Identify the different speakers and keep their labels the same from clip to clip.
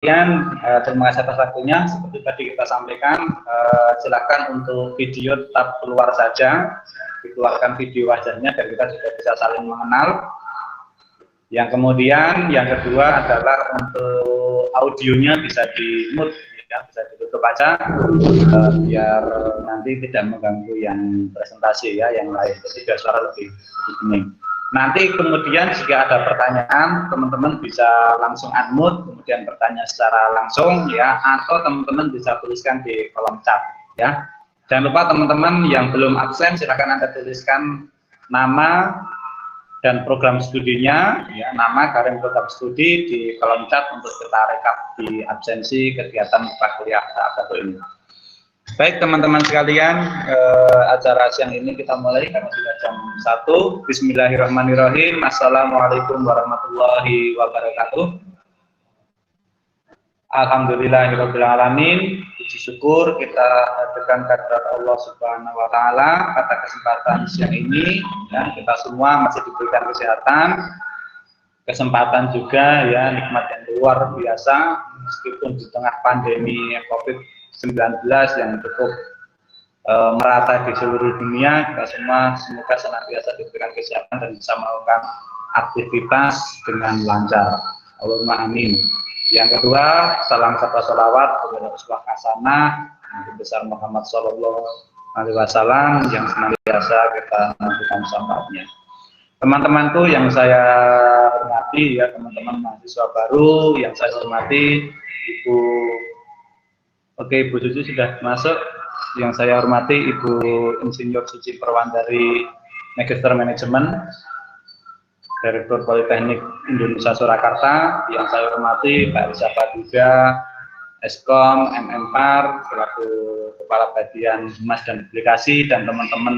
Speaker 1: terima kasih atas waktunya. Seperti tadi kita sampaikan, silakan untuk video tetap keluar saja, dikeluarkan video wajahnya dan kita juga bisa saling mengenal. Yang kemudian, yang kedua adalah untuk audionya bisa di mute, ya, bisa ditutup aja, biar nanti tidak mengganggu yang presentasi ya, yang lain. Jadi biar suara lebih bening. Nanti kemudian jika ada pertanyaan, teman-teman bisa langsung unmute, kemudian bertanya secara langsung ya, atau teman-teman bisa tuliskan di kolom chat ya. Jangan lupa teman-teman yang belum absen, silakan Anda tuliskan nama dan program studinya, ya, nama garing program studi di kolom chat untuk kita rekap di absensi kegiatan prakuliah saat satu ini. Baik teman-teman sekalian, acara siang ini kita mulai karena sudah jam 1. Bismillahirrahmanirrahim. Assalamualaikum warahmatullahi wabarakatuh. Alhamdulillahirrahmanirrahim. Puji syukur kita hadirkan kehadirat Allah Subhanahu wa Ta'ala pada kesempatan siang ini. Ya, kita semua masih diberikan kesempatan juga ya, nikmat yang luar biasa meskipun di tengah pandemi COVID-19 yang cukup merata di seluruh dunia. Kita semua semoga senantiasa diberikan kesehatan dan bisa melakukan aktivitas dengan lancar. Allahumma amin. Yang kedua, salam serta sholawat kepada uswah hasanah Nabi besar Muhammad Sallallahu Alaihi Wasallam yang senantiasa kita nantikan syafaatnya. Teman-temanku yang saya hormati ya, teman-teman mahasiswa baru yang saya hormati, Ibu Cucu sudah masuk. Yang saya hormati Ibu Insinyur Suci Perwandari, Magister Manajemen, Direktur Politeknik Indonesia Surakarta. Yang saya hormati Pak Riza Faduda, Eskom, MM-Par, selaku Kepala Bagian Humas dan Publikasi, dan teman-teman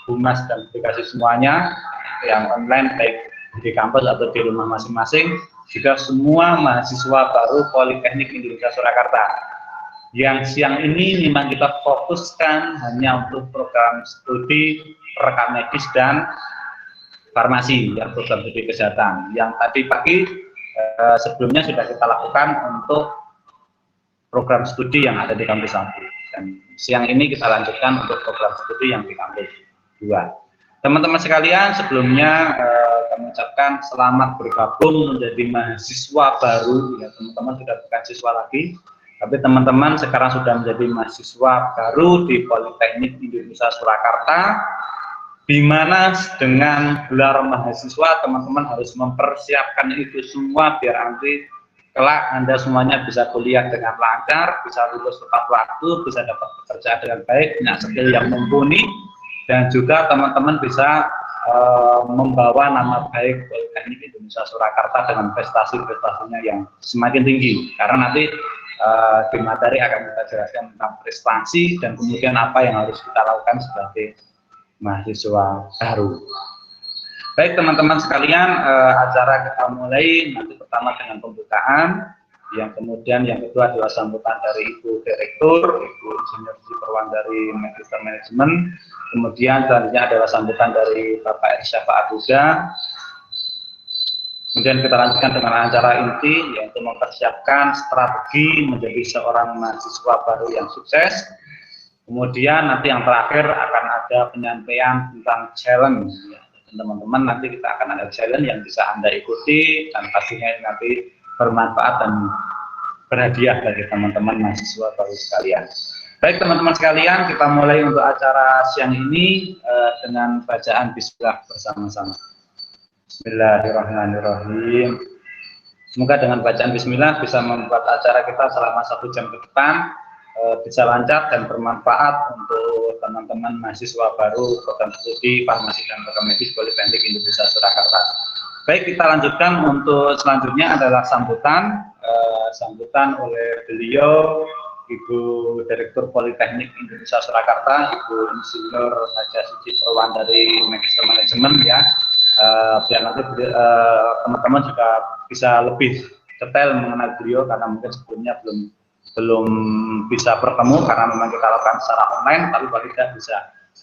Speaker 1: Humas dan Publikasi semuanya yang online baik di kampus atau di rumah masing-masing, juga semua mahasiswa baru Politeknik Indonesia Surakarta. Yang siang ini memang kita fokuskan hanya untuk program studi rekam medis dan farmasi, ya, program studi kesehatan. Yang tadi pagi sebelumnya sudah kita lakukan untuk program studi yang ada di kampus 1. Dan siang ini kita lanjutkan untuk program studi yang di kampus 2. Teman-teman sekalian, sebelumnya kami ucapkan selamat bergabung menjadi mahasiswa baru. Ya, teman-teman sudah bukan siswa lagi, tapi teman-teman sekarang sudah menjadi mahasiswa baru di Politeknik Indonesia Surakarta, di mana dengan gelar mahasiswa teman-teman harus mempersiapkan itu semua biar nanti kelak Anda semuanya bisa kuliah dengan lancar, bisa lulus tepat waktu, bisa dapat pekerjaan dengan baik, punya skill yang mumpuni, dan juga teman-teman bisa membawa nama baik Politeknik Indonesia Surakarta dengan prestasi-prestasinya yang semakin tinggi. Karena nanti di materi akan kita jelaskan tentang prestasi dan kemudian apa yang harus kita lakukan sebagai mahasiswa baru. Baik teman-teman sekalian, acara kita mulai nanti pertama dengan pembukaan, yang kemudian yang kedua adalah sambutan dari Ibu Direktur, Ibu Insinyur Suci Perwandari, Magister Manajemen, kemudian selanjutnya adalah sambutan dari Bapak Riza Faduda. Kemudian kita lanjutkan dengan acara inti, yaitu mempersiapkan strategi menjadi seorang mahasiswa baru yang sukses. Kemudian nanti yang terakhir akan ada penyampaian tentang challenge. Teman-teman, nanti kita akan ada challenge yang bisa Anda ikuti dan pastinya nanti bermanfaat dan berhadiah bagi teman-teman mahasiswa baru sekalian. Baik teman-teman sekalian, kita mulai untuk acara siang ini dengan bacaan Bismillah bersama-sama. Bismillahirrahmanirrahim. Semoga dengan bacaan Bismillah bisa membuat acara kita selama 1 jam ke depan bisa lancar dan bermanfaat untuk teman-teman mahasiswa baru program studi farmasi dan program medis Politeknik Indonesia Surakarta. Baik, kita lanjutkan untuk selanjutnya adalah sambutan oleh beliau Ibu Direktur Politeknik Indonesia Surakarta, Ibu Insinyur Haja Suci Perwandari, Magister Manajemen ya. Biar nanti teman-teman juga bisa lebih detail mengenal beliau karena mungkin sebelumnya belum bisa bertemu karena memang kita lakukan secara online, tapi paling tidak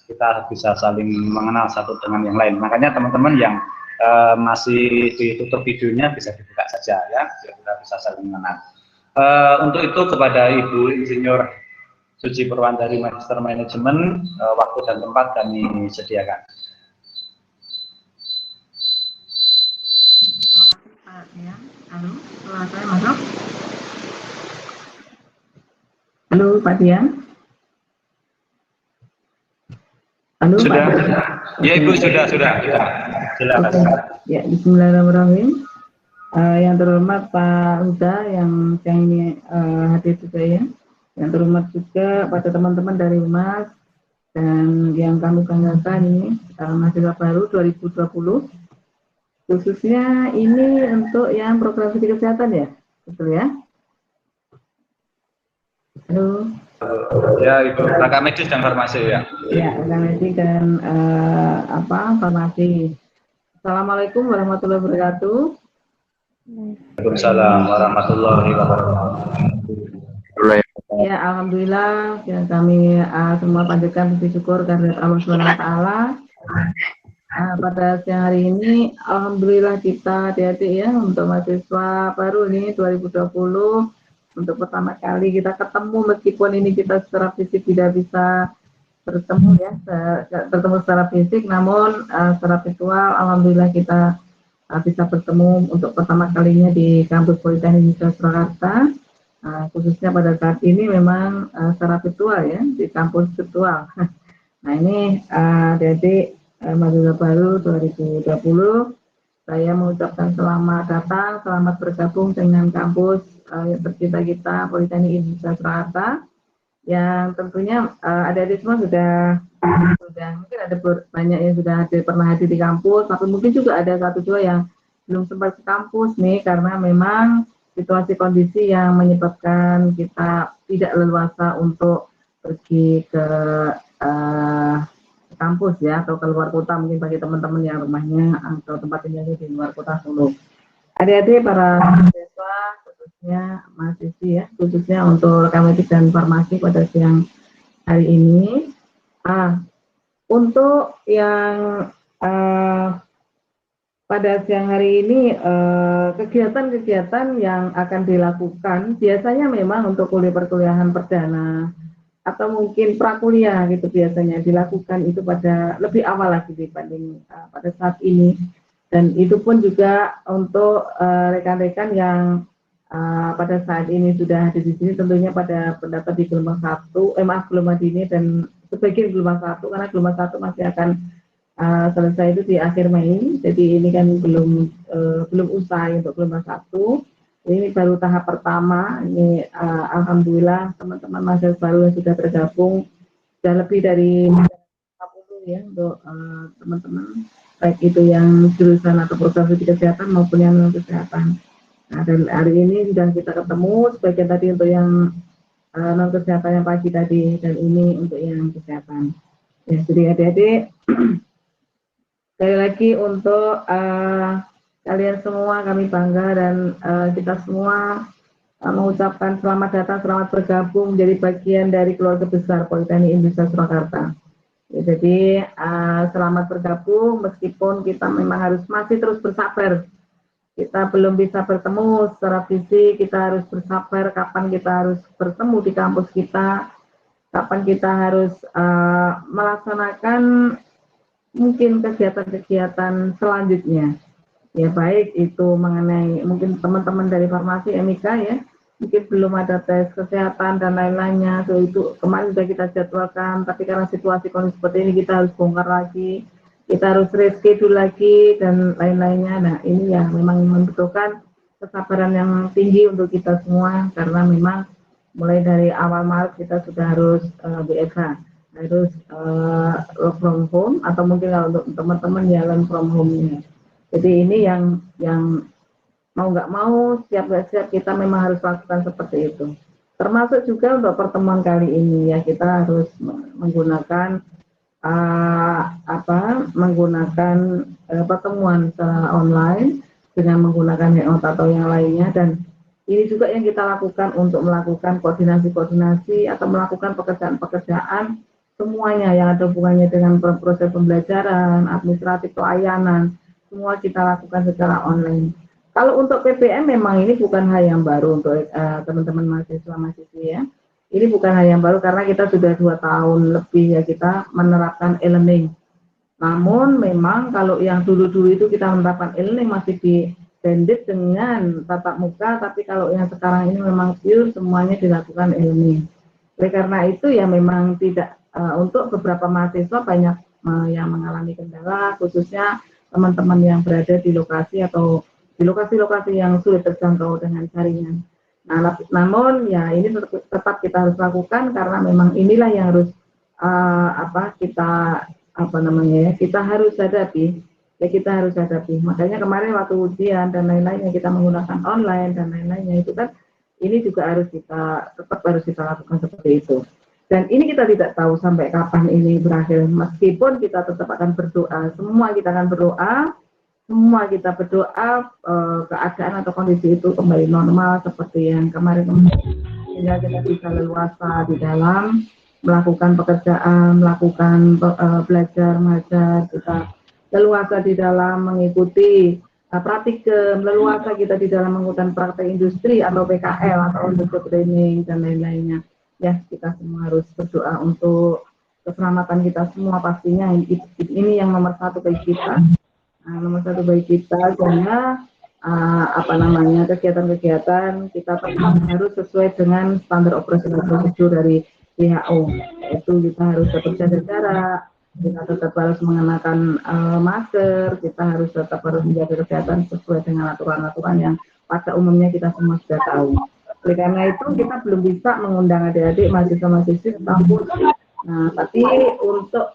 Speaker 1: kita bisa saling mengenal satu dengan yang lain. Makanya teman-teman yang masih ditutup videonya bisa dibuka saja ya, biar kita bisa saling mengenal. Untuk itu kepada Ibu Insinyur Suci Purwandari Magister Manajemen, waktu dan tempat kami sediakan.
Speaker 2: Halo, suara saya masuk? Halo, Pak Dian. Halo,
Speaker 1: sudah.
Speaker 2: Pak Dian.
Speaker 1: Ya, Ibu, sudah. Silakan.
Speaker 2: Ya, bismillahirrahmanirrahim. Yang terhormat Pak Huda yang ini hadir juga ya. Yang terhormat juga pada teman-teman dari Humas dan yang kami banggakan ini mahasiswa baru 2020. Khususnya ini untuk yang program studi kesehatan ya, betul ya? Halo.
Speaker 1: Ya, Ibu, rangka medis dan farmasi ya.
Speaker 2: Ya, rangka medis dan farmasi. Assalamualaikum warahmatullahi wabarakatuh.
Speaker 1: Waalaikumsalam warahmatullahi wabarakatuh.
Speaker 2: Ya, alhamdulillah ya, kami semua panjatkan puji syukur kehadirat Allah Subhanahu wa taala. Pada siang hari ini alhamdulillah kita hati-hati ya untuk mahasiswa baru ini 2020 untuk pertama kali kita ketemu meskipun ini kita secara fisik tidak bisa bertemu ya, bertemu secara fisik, namun secara virtual alhamdulillah kita bisa bertemu untuk pertama kalinya di kampus Politeknik Indonesia Surakarta, khususnya pada saat ini memang secara virtual ya, di kampus virtual. Nah ini jadi mahasiswa baru 2020, saya mengucapkan selamat datang, selamat bergabung dengan kampus yang tercinta kita Politeknik Indonesia Surakarta. Yang tentunya adik-adik semua sudah mungkin ada banyak yang sudah pernah hadir di kampus, tapi mungkin juga ada satu dua yang belum sempat ke kampus nih karena memang situasi kondisi yang menyebabkan kita tidak leluasa untuk pergi ke kampus ya atau ke luar kota, mungkin bagi teman-teman yang rumahnya atau tempat tinggalnya di luar kota Solo. Adik-adik para mahasiswa khususnya mahasiswi ya, khususnya untuk rekam medis dan farmasi pada siang hari ini. Untuk yang pada siang hari ini kegiatan-kegiatan yang akan dilakukan biasanya memang untuk kuliah perkuliahan perdana atau mungkin prakuliah gitu biasanya dilakukan itu pada lebih awal lagi dibanding pada saat ini, dan itu pun juga untuk rekan-rekan yang pada saat ini sudah ada di sini tentunya pada pendapat di gelombang 1, gelombang dini dan sebagian gelombang 1 karena gelombang 1 masih akan selesai itu di akhir Mei, jadi ini kan belum usai untuk gelombang 1. Ini baru tahap pertama. Ini alhamdulillah teman-teman mahasiswa baru yang sudah tergabung sudah lebih dari 40 ya untuk teman-teman baik itu yang jurusan atau program studi kesehatan maupun yang non kesehatan. Nah, dan hari ini sudah kita ketemu sebagian tadi untuk yang non kesehatan yang pagi tadi dan ini untuk yang kesehatan. Ya, jadi adik-adik sekali lagi untuk kalian semua kami bangga dan kita semua mengucapkan selamat datang, selamat bergabung menjadi bagian dari keluarga besar Politeknik Indonesia Surakarta. Ya, jadi selamat bergabung meskipun kita memang harus masih terus bersabar. Kita belum bisa bertemu secara fisik, kita harus bersabar kapan kita harus bertemu di kampus kita, kapan kita harus melaksanakan mungkin kegiatan-kegiatan selanjutnya. Ya baik itu mengenai mungkin teman-teman dari farmasi MIK ya, mungkin belum ada tes kesehatan dan lain-lainnya, so itu kemarin sudah kita jadwalkan, tapi karena situasi kondisi seperti ini kita harus bongkar lagi, kita harus reschedule lagi dan lain-lainnya. Nah ini ya memang membutuhkan kesabaran yang tinggi untuk kita semua karena memang mulai dari awal Maret kita sudah harus WFH, harus work from home atau mungkin kalau untuk teman-teman ya learn from home-nya. Jadi ini yang mau nggak mau siap nggak siap kita memang harus lakukan seperti itu. Termasuk juga untuk pertemuan kali ini ya kita harus menggunakan pertemuan secara online dengan menggunakan hangout atau yang lainnya, dan ini juga yang kita lakukan untuk melakukan koordinasi atau melakukan pekerjaan-pekerjaan semuanya yang ada hubungannya dengan proses pembelajaran, administratif, pelayanan, semua kita lakukan secara online. Kalau untuk PPM memang ini bukan hal yang baru untuk teman-teman mahasiswa-mahasiswi ya. Ini bukan hal yang baru karena kita sudah 2 tahun lebih ya kita menerapkan e-learning. Namun memang kalau yang dulu-dulu itu kita menerapkan e-learning masih di blended dengan tatap muka, tapi kalau yang sekarang ini memang pure semuanya dilakukan e-learning. Oleh karena itu ya memang tidak untuk beberapa mahasiswa banyak yang mengalami kendala, khususnya teman-teman yang berada di lokasi atau di lokasi-lokasi yang sulit terjangkau dengan jaringan. Nah, namun ya ini tetap kita harus lakukan karena memang inilah yang harus kita kita harus hadapi ya kita harus hadapi. Makanya kemarin waktu ujian dan lain-lainnya kita menggunakan online dan lain-lainnya itu kan ini juga harus kita lakukan seperti itu. Dan ini kita tidak tahu sampai kapan ini berakhir. Meskipun kita tetap akan berdoa, semua kita akan berdoa, semua kita berdoa keadaan atau kondisi itu kembali normal seperti yang kemarin-kemarin, sehingga kita bisa leluasa di dalam melakukan pekerjaan, melakukan belajar, mengajar, kita leluasa di dalam mengikuti praktikum, leluasa kita di dalam menggunakan praktek industri atau PKL atau untuk training dan lain-lainnya. Ya, kita semua harus berdoa untuk keselamatan kita semua pastinya. Ini yang nomor satu bagi kita. Nomor satu bagi kita sehingga kegiatan-kegiatan kita tetap harus sesuai dengan standar operasional prosedur dari WHO, yaitu kita harus tetap jaga jarak, kita tetap harus mengenakan masker, kita harus tetap harus menjaga kesehatan sesuai dengan aturan-aturan yang pada umumnya kita semua sudah tahu. Oleh karena itu kita belum bisa mengundang adik-adik mahasiswa-mahasiswi kampus. Nah, tapi untuk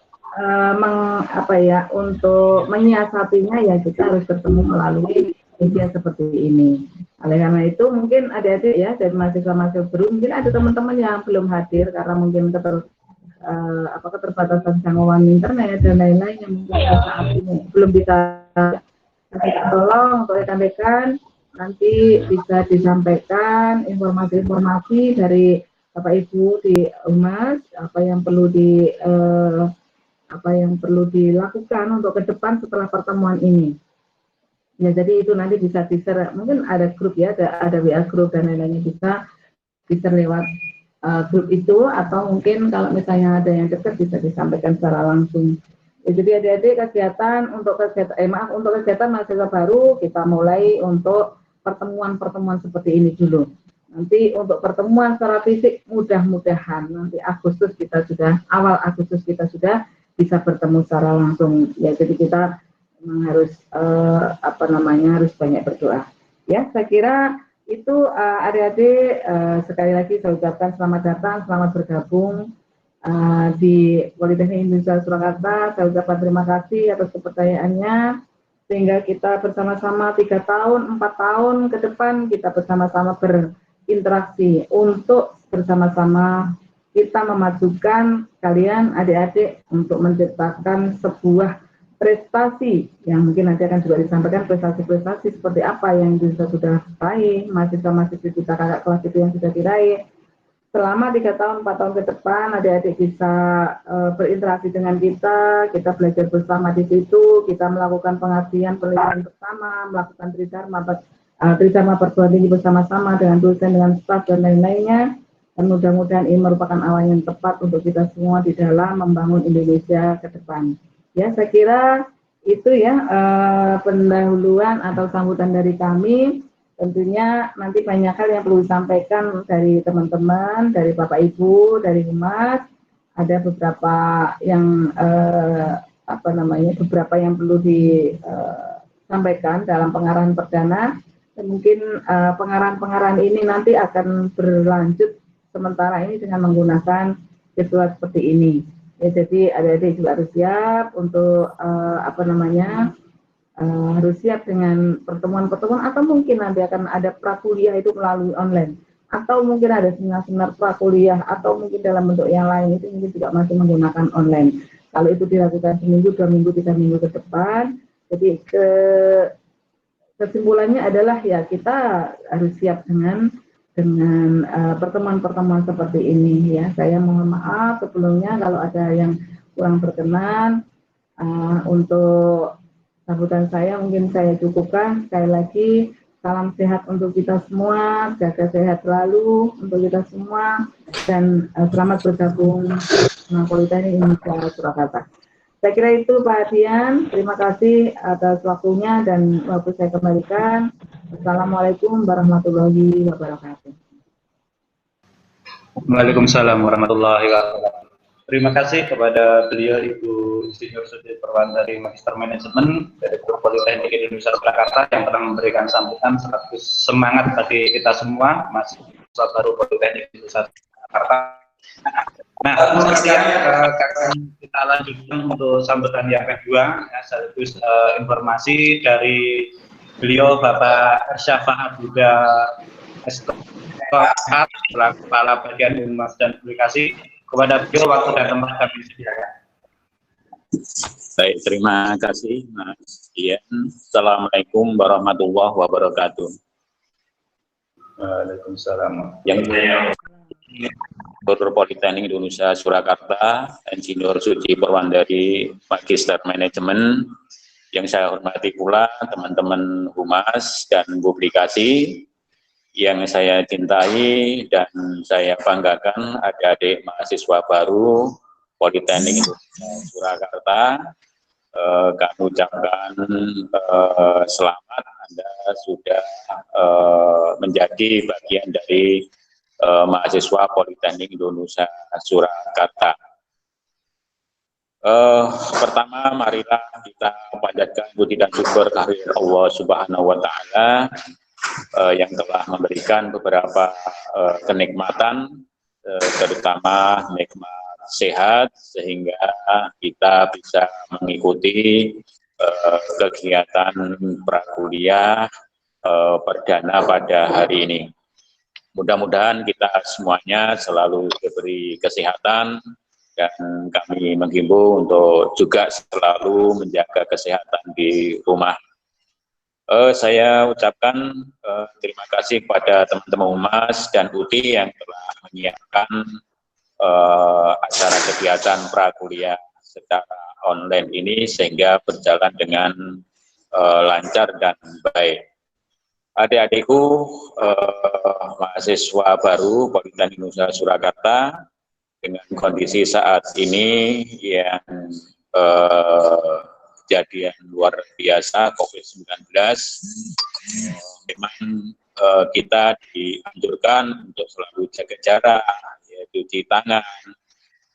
Speaker 2: untuk menyiasatinya ya kita harus bertemu melalui media seperti ini. Oleh karena itu mungkin adik-adik ya dari mahasiswa-mahasiswa baru mungkin ada teman-teman yang belum hadir karena mungkin keterbatasan jangkauan internet dan lain-lain yang mungkin saat ini belum bisa. Tolong untuk rekan-rekan nanti bisa disampaikan informasi-informasi dari Bapak Ibu di Humas apa yang perlu dilakukan untuk ke depan setelah pertemuan ini. Ya, jadi itu nanti bisa di-share, mungkin ada grup ya, ada WA grup dan lain-lainnya bisa di-share lewat grup itu, atau mungkin kalau misalnya ada yang dekat bisa disampaikan secara langsung. Ya, jadi adik-adik untuk kegiatan mahasiswa baru kita mulai untuk pertemuan-pertemuan seperti ini dulu. Nanti untuk pertemuan secara fisik mudah-mudahan nanti awal Agustus kita sudah bisa bertemu secara langsung. Ya, jadi kita memang harus harus banyak berdoa. Ya, saya kira itu adik-adik sekali lagi saya ucapkan selamat datang, selamat bergabung di Politeknik Indonesia Surakarta. Saya ucapkan terima kasih atas kepercayaannya sehingga kita bersama-sama 3 tahun, 4 tahun ke depan kita bersama-sama berinteraksi untuk bersama-sama kita memajukan kalian adik-adik untuk menciptakan sebuah prestasi yang mungkin nanti akan juga disampaikan prestasi-prestasi seperti apa yang bisa sudah diraih mahasiswa-mahasiswa kita kakak kelas itu yang sudah diraih selama 3 tahun 4 tahun ke depan. Adik-adik bisa berinteraksi dengan kita belajar bersama di situ, kita melakukan pengabdian penelitian bersama, melakukan tridharma perguruan tinggi bersama-sama dengan dosen, dengan staf dan lain-lainnya. Dan mudah-mudahan ini merupakan awal yang tepat untuk kita semua di dalam membangun Indonesia ke depan. Ya, saya kira itu ya pendahuluan atau sambutan dari kami. Tentunya nanti banyak hal yang perlu disampaikan dari teman-teman, dari Bapak Ibu, dari Humas. Ada beberapa yang beberapa yang perlu disampaikan dalam pengarahan perdana. Dan mungkin pengarahan-pengarahan ini nanti akan berlanjut sementara ini dengan menggunakan virtual seperti ini. Ya, jadi adik-adik juga harus siap untuk harus siap dengan pertemuan-pertemuan, atau mungkin nanti akan ada prakuliah itu melalui online, atau mungkin ada seminar-seminar prakuliah, atau mungkin dalam bentuk yang lain itu mungkin juga masih menggunakan online. Kalau itu dilakukan seminggu, 2 minggu, 3 minggu ke depan, jadi kesimpulannya adalah ya kita harus siap dengan pertemuan-pertemuan seperti ini ya. Saya mohon maaf sebelumnya kalau ada yang kurang berkenan. Untuk sambutan saya mungkin saya cukupkan. Sekali lagi salam sehat untuk kita semua, jaga sehat selalu untuk kita semua, dan selamat bergabung dengan Politeknik Indonesia Surakarta. Saya kira itu Pak Adian, terima kasih atas waktunya dan waktu saya kembalikan. Assalamualaikum warahmatullahi wabarakatuh.
Speaker 1: Waalaikumsalam warahmatullahi wabarakatuh. Terima kasih kepada beliau Ibu Insinyur Suci Perwandari Magister Manajemen dari Politeknik Indonesia Surakarta yang telah memberikan sambutan sekaligus semangat bagi kita semua mahasiswa baru Politeknik Indonesia Surakarta. Nah, kemudian kita lanjutkan untuk sambutan yang kedua, ya, sekaligus informasi dari beliau Bapak Syafa'at Buddha Kepala Bagian Humas dan Publikasi. Kepada beliau waktu dan tempat kami sediakan.
Speaker 3: Baik, terima kasih Mas Dian. Assalamualaikum warahmatullahi wabarakatuh.
Speaker 1: Waalaikumsalam.
Speaker 3: Yang saya Rektor Politeknik Indonesia Surakarta, Insinyur Suci Perwandari Magister Manajemen. Yang saya hormati pula teman-teman Humas dan Publikasi. Yang saya cintai dan saya banggakan adik-adik mahasiswa baru Politeknik Indonesia Surakarta. Kami ucapkan selamat, Anda sudah menjadi bagian dari mahasiswa Politeknik Indonesia Surakarta. Pertama, marilah kita panjatkan puji dan syukur kehadirat Allah Subhanahu wa Ta'ala yang telah memberikan beberapa kenikmatan, terutama nikmat sehat, sehingga kita bisa mengikuti kegiatan prakuliah perdana pada hari ini. Mudah-mudahan kita semuanya selalu diberi kesehatan, dan kami menghimbau untuk juga selalu menjaga kesehatan di rumah. Saya ucapkan terima kasih kepada teman-teman Humas dan UTI yang telah menyiapkan acara kegiatan prakuliah secara online ini sehingga berjalan dengan lancar dan baik. Adik-adikku mahasiswa baru Politeknik Indonesia Surakarta, dengan kondisi saat ini yang kejadian luar biasa COVID-19, memang kita dianjurkan untuk selalu jaga jarak, ya, cuci tangan,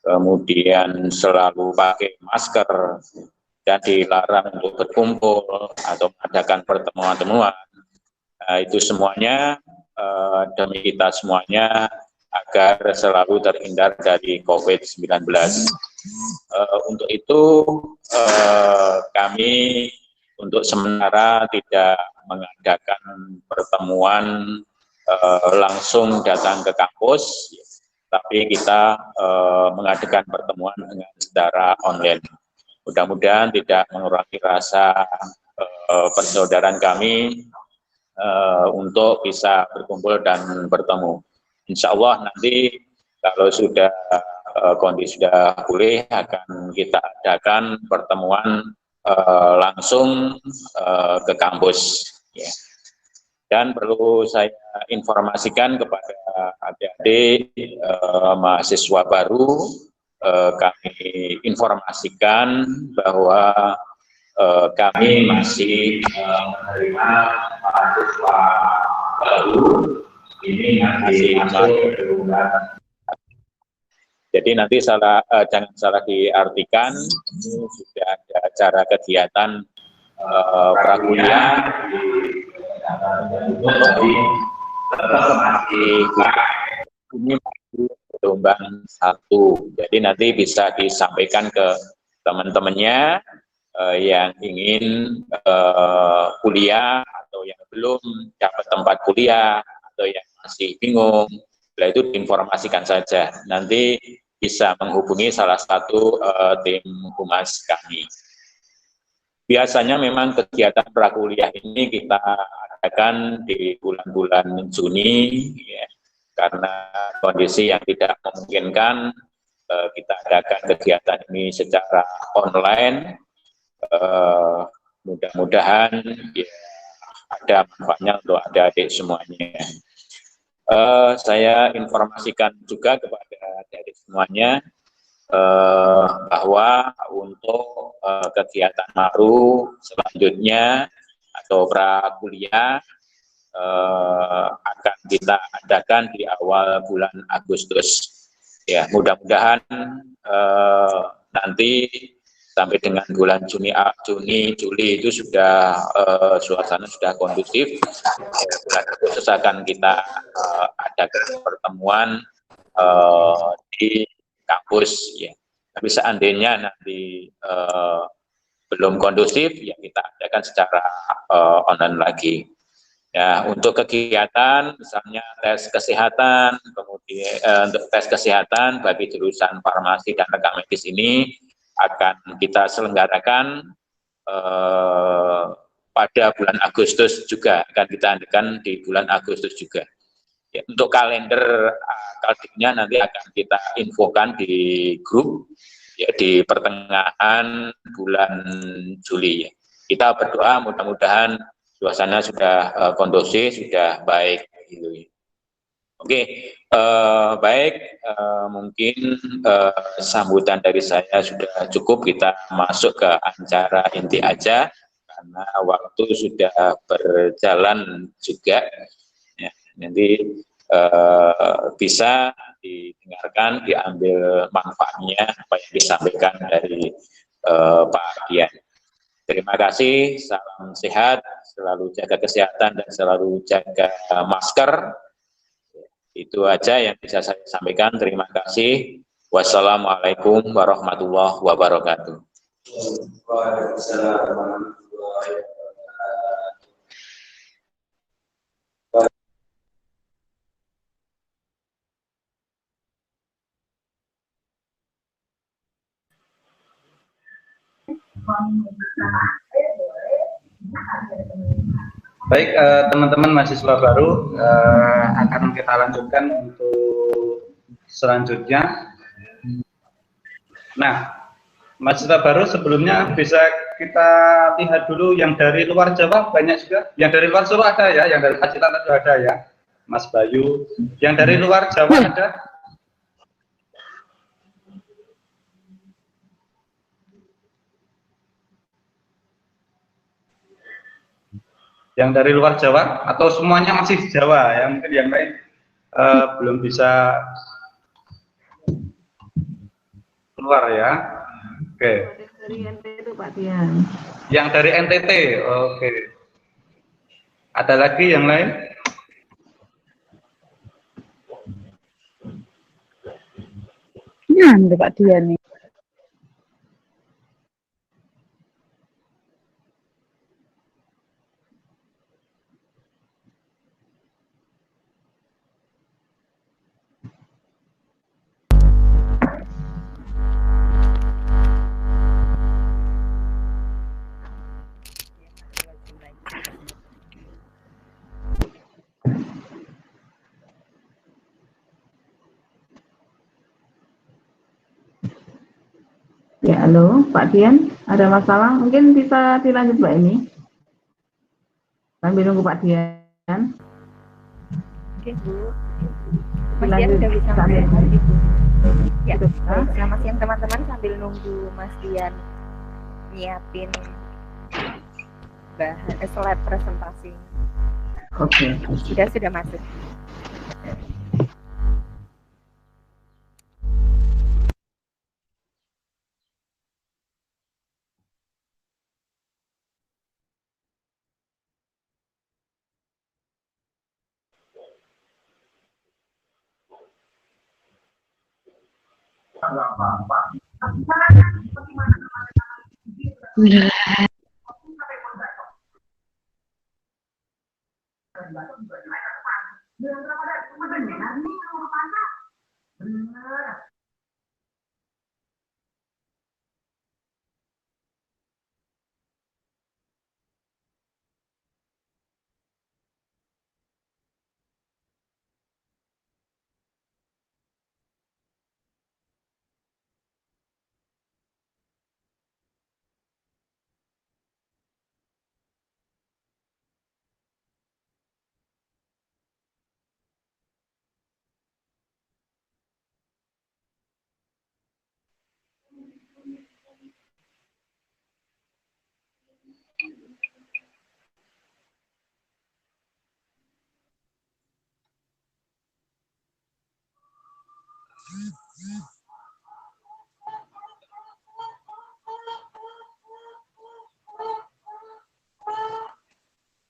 Speaker 3: kemudian selalu pakai masker, dan dilarang untuk berkumpul atau mengadakan pertemuan-temuan. Itu semuanya demi kita semuanya agar selalu terhindar dari COVID-19. Untuk itu kami untuk sementara tidak mengadakan pertemuan langsung datang ke kampus, tapi kita mengadakan pertemuan dengan secara online. Mudah-mudahan tidak mengurangi rasa persaudaraan kami untuk bisa berkumpul dan bertemu. Insya Allah nanti kalau sudah kondisi sudah pulih akan kita adakan pertemuan langsung ke kampus. Ya. Dan perlu saya informasikan kepada adik-adik mahasiswa baru, kami informasikan bahwa kami masih menerima mahasiswa baru. Ini masih masuk ke bulan. Jadi nanti jangan salah diartikan, ini sudah ada acara kegiatan prakuliah ini gelombang 1. Jadi nanti bisa disampaikan ke teman-temannya yang ingin kuliah atau yang belum dapat tempat kuliah atau yang masih bingung, setelah itu diinformasikan saja. Nanti bisa menghubungi salah satu tim humas kami. Biasanya memang kegiatan prakuliah ini kita adakan di bulan-bulan Juni, ya, karena kondisi yang tidak memungkinkan kita adakan kegiatan ini secara online. Mudah-mudahan ya, ada manfaatnya untuk adik-adik semuanya. Saya informasikan juga kepada adik-adik semuanya bahwa untuk kegiatan baru selanjutnya atau prakuliah akan kita adakan di awal bulan Agustus. Ya, mudah-mudahan nanti sampai dengan bulan Juni, Juli itu sudah suasana sudah kondusif. Bulan Agustus akan kita adakan pertemuan di kampus. Ya. Tapi seandainya nanti belum kondusif, ya kita adakan secara online lagi. Ya, untuk kegiatan misalnya tes kesehatan, kemudian untuk tes kesehatan bagi jurusan farmasi dan rekam medis ini akan kita selenggarakan pada bulan Agustus juga, akan kita adakan di bulan Agustus juga. Ya, untuk kalender akademiknya nanti akan kita infokan di grup ya di pertengahan bulan Juli. Ya. Kita berdoa mudah-mudahan suasana sudah kondusif, sudah baik. Gitu. Oke, baik, mungkin sambutan dari saya sudah cukup. Kita masuk ke acara inti aja, karena waktu sudah berjalan juga. Ya, nanti bisa didengarkan, diambil manfaatnya apa yang disampaikan dari Pak Dian. Terima kasih, salam sehat, selalu jaga kesehatan dan selalu jaga masker. Itu aja yang bisa saya sampaikan. Terima kasih. Wassalamualaikum warahmatullahi wabarakatuh.
Speaker 1: Baik, teman-teman mahasiswa baru akan kita lanjutkan untuk selanjutnya. Nah, mahasiswa baru sebelumnya bisa kita lihat dulu yang dari luar Jawa banyak juga. Yang dari luar Jawa ada ya, yang dari Pacitan itu ada ya, Mas Bayu. Yang dari luar Jawa ada. Yang dari luar Jawa atau semuanya masih di Jawa ya, mungkin yang lain belum bisa keluar ya. Oke.
Speaker 2: Dari NTT Pak Dian.
Speaker 1: Yang dari NTT, oke. Ada lagi yang lain?
Speaker 4: Ya, Pak Dian nih.
Speaker 2: Ya, halo Pak Dian, ada masalah? Mungkin bisa dilanjut Mbak ini sambil nunggu Pak Dian.
Speaker 5: Oke Bu, Mas Dian udah bisa
Speaker 2: sambil
Speaker 5: Bu. Ya,
Speaker 2: baik.
Speaker 5: selamat siang teman-teman, sambil nunggu Mas Dian nyiapin bahan slide presentasi.
Speaker 2: Oke.
Speaker 5: Sudah masuk.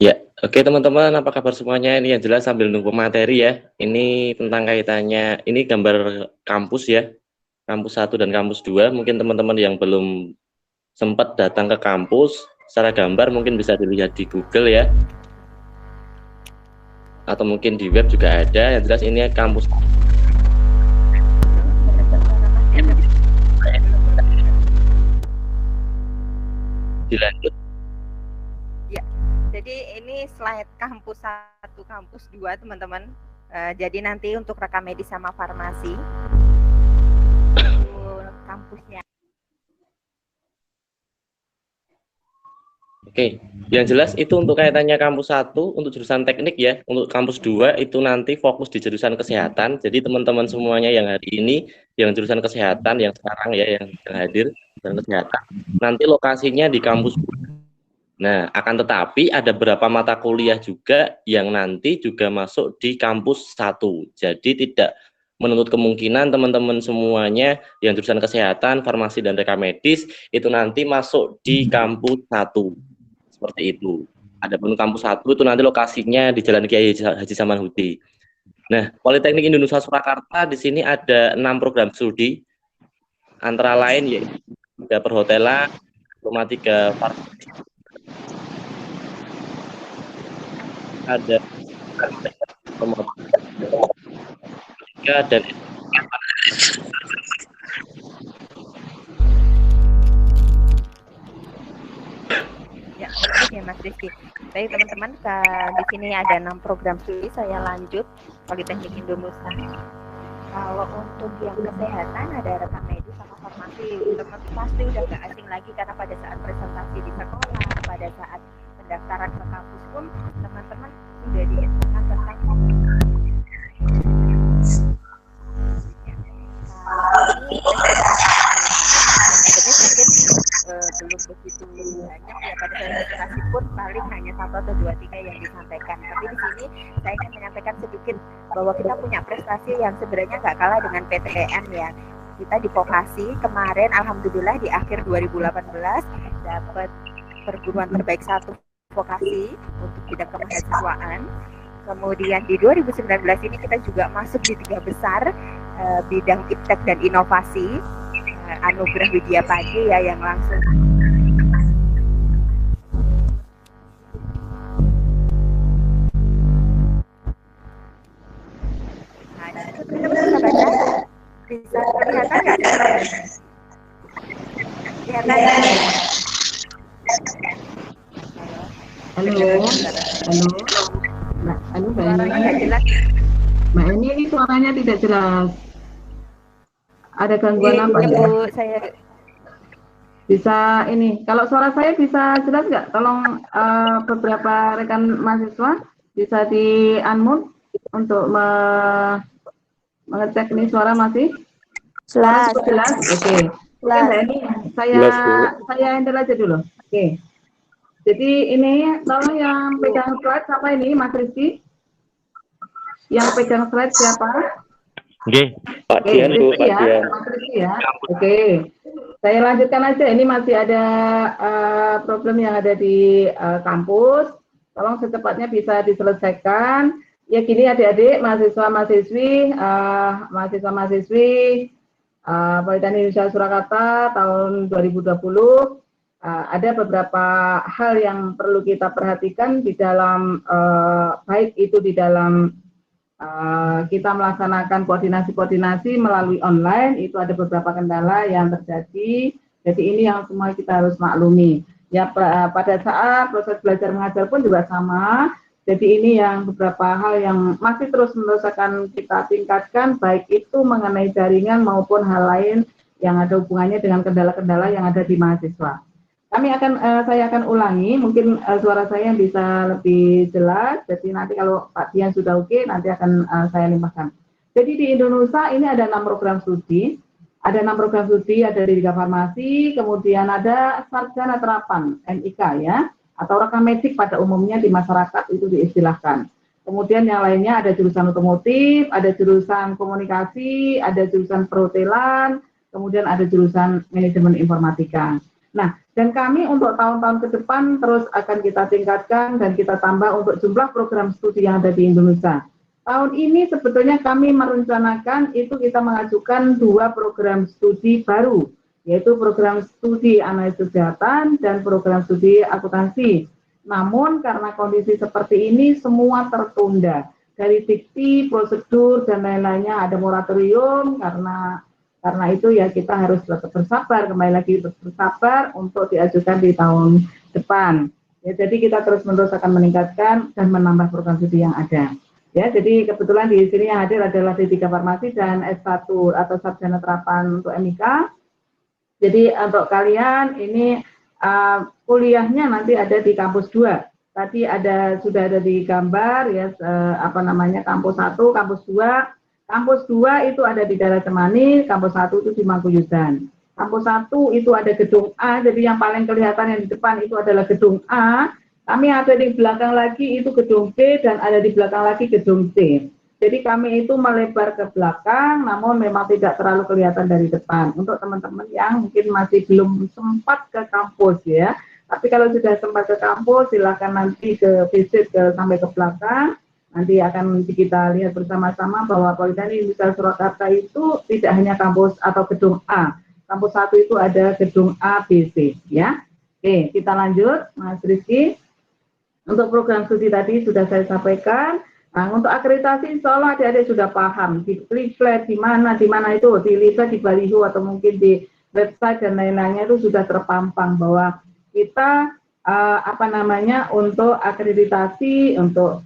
Speaker 6: Ya, oke teman-teman, apa kabar semuanya? Ini yang jelas sambil nunggu materi ya. Ini tentang kaitannya, ini gambar kampus ya, kampus 1 dan kampus 2. Mungkin teman-teman yang belum sempat datang ke kampus, secara gambar mungkin bisa dilihat di Google ya. Atau mungkin di web juga ada. Yang jelas ini kampus. Dilanjut.
Speaker 5: Jadi ini slide kampus 1, kampus 2 teman-teman. Jadi nanti untuk rekam medis sama farmasi kampusnya.
Speaker 6: Oke, yang jelas itu untuk kaitannya kampus 1 untuk jurusan teknik ya. Untuk kampus 2 itu nanti fokus di jurusan kesehatan. Jadi teman-teman semuanya yang hari ini yang jurusan kesehatan yang sekarang ya yang hadir jurusan kesehatan, nanti lokasinya di kampus. Nah, akan tetapi ada beberapa mata kuliah juga yang nanti juga masuk di kampus 1. Jadi tidak menuntut kemungkinan teman-teman semuanya yang jurusan kesehatan, farmasi, dan rekam medis itu nanti masuk di kampus 1. Seperti itu. Adapun kampus 1 itu nanti lokasinya di Jalan Kiai Haji Samanhudi. Nah, Politeknik Indonesia Surakarta di sini ada 6 program studi. Antara lain yaitu ada perhotelan, informatika, farmasi, ada dan
Speaker 5: ya Mas Rizky. Baik teman-teman, di sini ada 6 program studi. Saya lanjut Politeknik Indonesia. Kalau untuk yang kesehatan ada rekam medis sama farmasi. Teman-teman pasti udah gak asing lagi karena pada saat presentasi di sekolah, pada saat pendaftaran ke kampus pun teman-teman sudah diinfokan tentang belum begitu banyak ya pada presentasi pun paling hanya 1 atau 2, 3 yang disampaikan. Tapi di sini saya ingin menyampaikan sedikit bahwa kita punya prestasi yang sebenarnya nggak kalah dengan PTN ya. Kita di vokasi kemarin alhamdulillah di akhir 2018 dapat perguruan terbaik 1 vokasi untuk bidang kemahasiswaan. Kemudian di 2019 ini kita juga masuk di 3 besar bidang iptek dan inovasi, Anugerah Widya Padi ya yang langsung. Nah, itu teman-teman bisa baca, bisa kelihatan nggak? Kelihatan ya?
Speaker 2: Halo, Mbak Eni. Mbak Eni ini suaranya tidak jelas. Ada gangguan apa ya?
Speaker 5: Bu, saya
Speaker 2: bisa ini. Kalau suara saya bisa jelas nggak? Tolong beberapa rekan mahasiswa bisa di unmute untuk mengecek ini suara masih jelas. Oke. Oke, Mbak Eni, saya enter aja dulu. Oke. Jadi ini tolong yang pegang slide siapa ini, Mas Rizky? Yang pegang slide siapa?
Speaker 6: Oke, Pak Dian, Bu, Pak Dian.
Speaker 2: Mas Rizky ya. Oke. Saya lanjutkan aja. Ini masih ada problem yang ada di kampus. Tolong secepatnya bisa diselesaikan. Ya gini adik-adik, mahasiswa-mahasiswi, Politeknik Indonesia Surakarta tahun 2020. Ada beberapa hal yang perlu kita perhatikan di dalam baik itu di dalam kita melaksanakan koordinasi melalui online, itu ada beberapa kendala yang terjadi. Jadi ini yang semua kita harus maklumi. Ya pada saat proses belajar mengajar pun juga sama. Jadi ini yang beberapa hal yang masih terus-menerus akan kita tingkatkan, baik itu mengenai jaringan maupun hal lain yang ada hubungannya dengan kendala-kendala yang ada di mahasiswa. Saya akan ulangi, mungkin suara saya bisa lebih jelas. Jadi nanti kalau Pak Dian sudah oke, nanti akan saya limpahkan. Jadi di Indonesia ini ada 6 program studi. Ada 6 program studi, ada di farmasi, kemudian ada sarjana terapan, NIK ya, atau rekam medik pada umumnya di masyarakat itu diistilahkan. Kemudian yang lainnya ada jurusan otomotif, ada jurusan komunikasi, ada jurusan perhotelan, kemudian ada jurusan manajemen informatika. Nah, dan kami untuk tahun-tahun ke depan terus akan kita tingkatkan dan kita tambah untuk jumlah program studi yang ada di Indonesia. Tahun ini sebetulnya kami merencanakan itu kita mengajukan 2 program studi baru, yaitu program studi analisis kesehatan dan program studi akuntansi. Namun karena kondisi seperti ini semua tertunda. Dari dikti, prosedur, dan lain-lainnya ada moratorium karena itu ya kita harus tetap bersabar, kembali lagi bersabar untuk diajukan di tahun depan. Ya, jadi kita terus-menerus akan meningkatkan dan menambah program studi yang ada. Ya, jadi kebetulan di sini yang hadir adalah D3 Farmasi dan S1 atau Sarjana Terapan untuk MIK. Jadi untuk kalian ini kuliahnya nanti ada di kampus 2. Tadi sudah ada di gambar ya kampus 1, kampus 2. Kampus 2 itu ada di daerah Temani, kampus 1 itu di Mangkuyudan. Kampus 1 itu ada gedung A, jadi yang paling kelihatan yang di depan itu adalah gedung A. Kami ada di belakang lagi itu gedung B dan ada di belakang lagi gedung C. Jadi kami itu melebar ke belakang, namun memang tidak terlalu kelihatan dari depan. Untuk teman-teman yang mungkin masih belum sempat ke kampus ya. Tapi kalau sudah sempat ke kampus, silakan nanti ke visit sampai ke belakang. Nanti akan kita lihat bersama-sama bahwa Politeknik Indonesia Surakarta itu tidak hanya kampus atau gedung A. Kampus 1 itu ada gedung A, B, C. Ya. Oke, kita lanjut, Mas Rizky. Untuk program studi tadi sudah saya sampaikan. Nah, untuk akreditasi insya Allah adik-adik sudah paham di leaflet di mana itu di leaflet di baliho atau mungkin di website dan lain-lainnya itu sudah terpampang bahwa kita untuk akreditasi untuk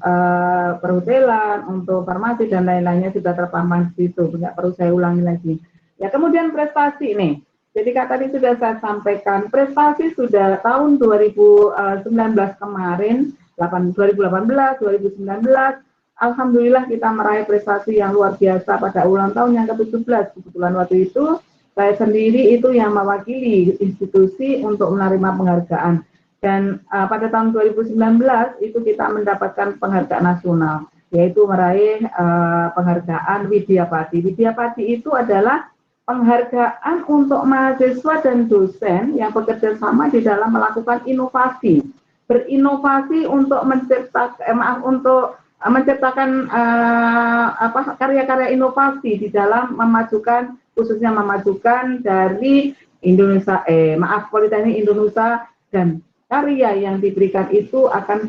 Speaker 2: perhotelan, untuk farmasi dan lain-lainnya sudah terpampang di situ, tidak perlu saya ulangi lagi. Ya, kemudian prestasi nih. Jadi tadi sudah saya sampaikan prestasi sudah tahun 2019 kemarin 2018, 2019 Alhamdulillah kita meraih prestasi yang luar biasa pada ulang tahun yang ke-17. Kebetulan waktu itu saya sendiri itu yang mewakili institusi untuk menerima penghargaan. Dan pada tahun 2019 itu kita mendapatkan penghargaan nasional, yaitu meraih penghargaan Widyapati. Widyapati itu adalah penghargaan untuk mahasiswa dan dosen yang bekerja sama di dalam melakukan inovasi. Berinovasi untuk menciptakan karya-karya inovasi di dalam khususnya memajukan dari Politeknik Indonesia, dan karya yang diberikan itu akan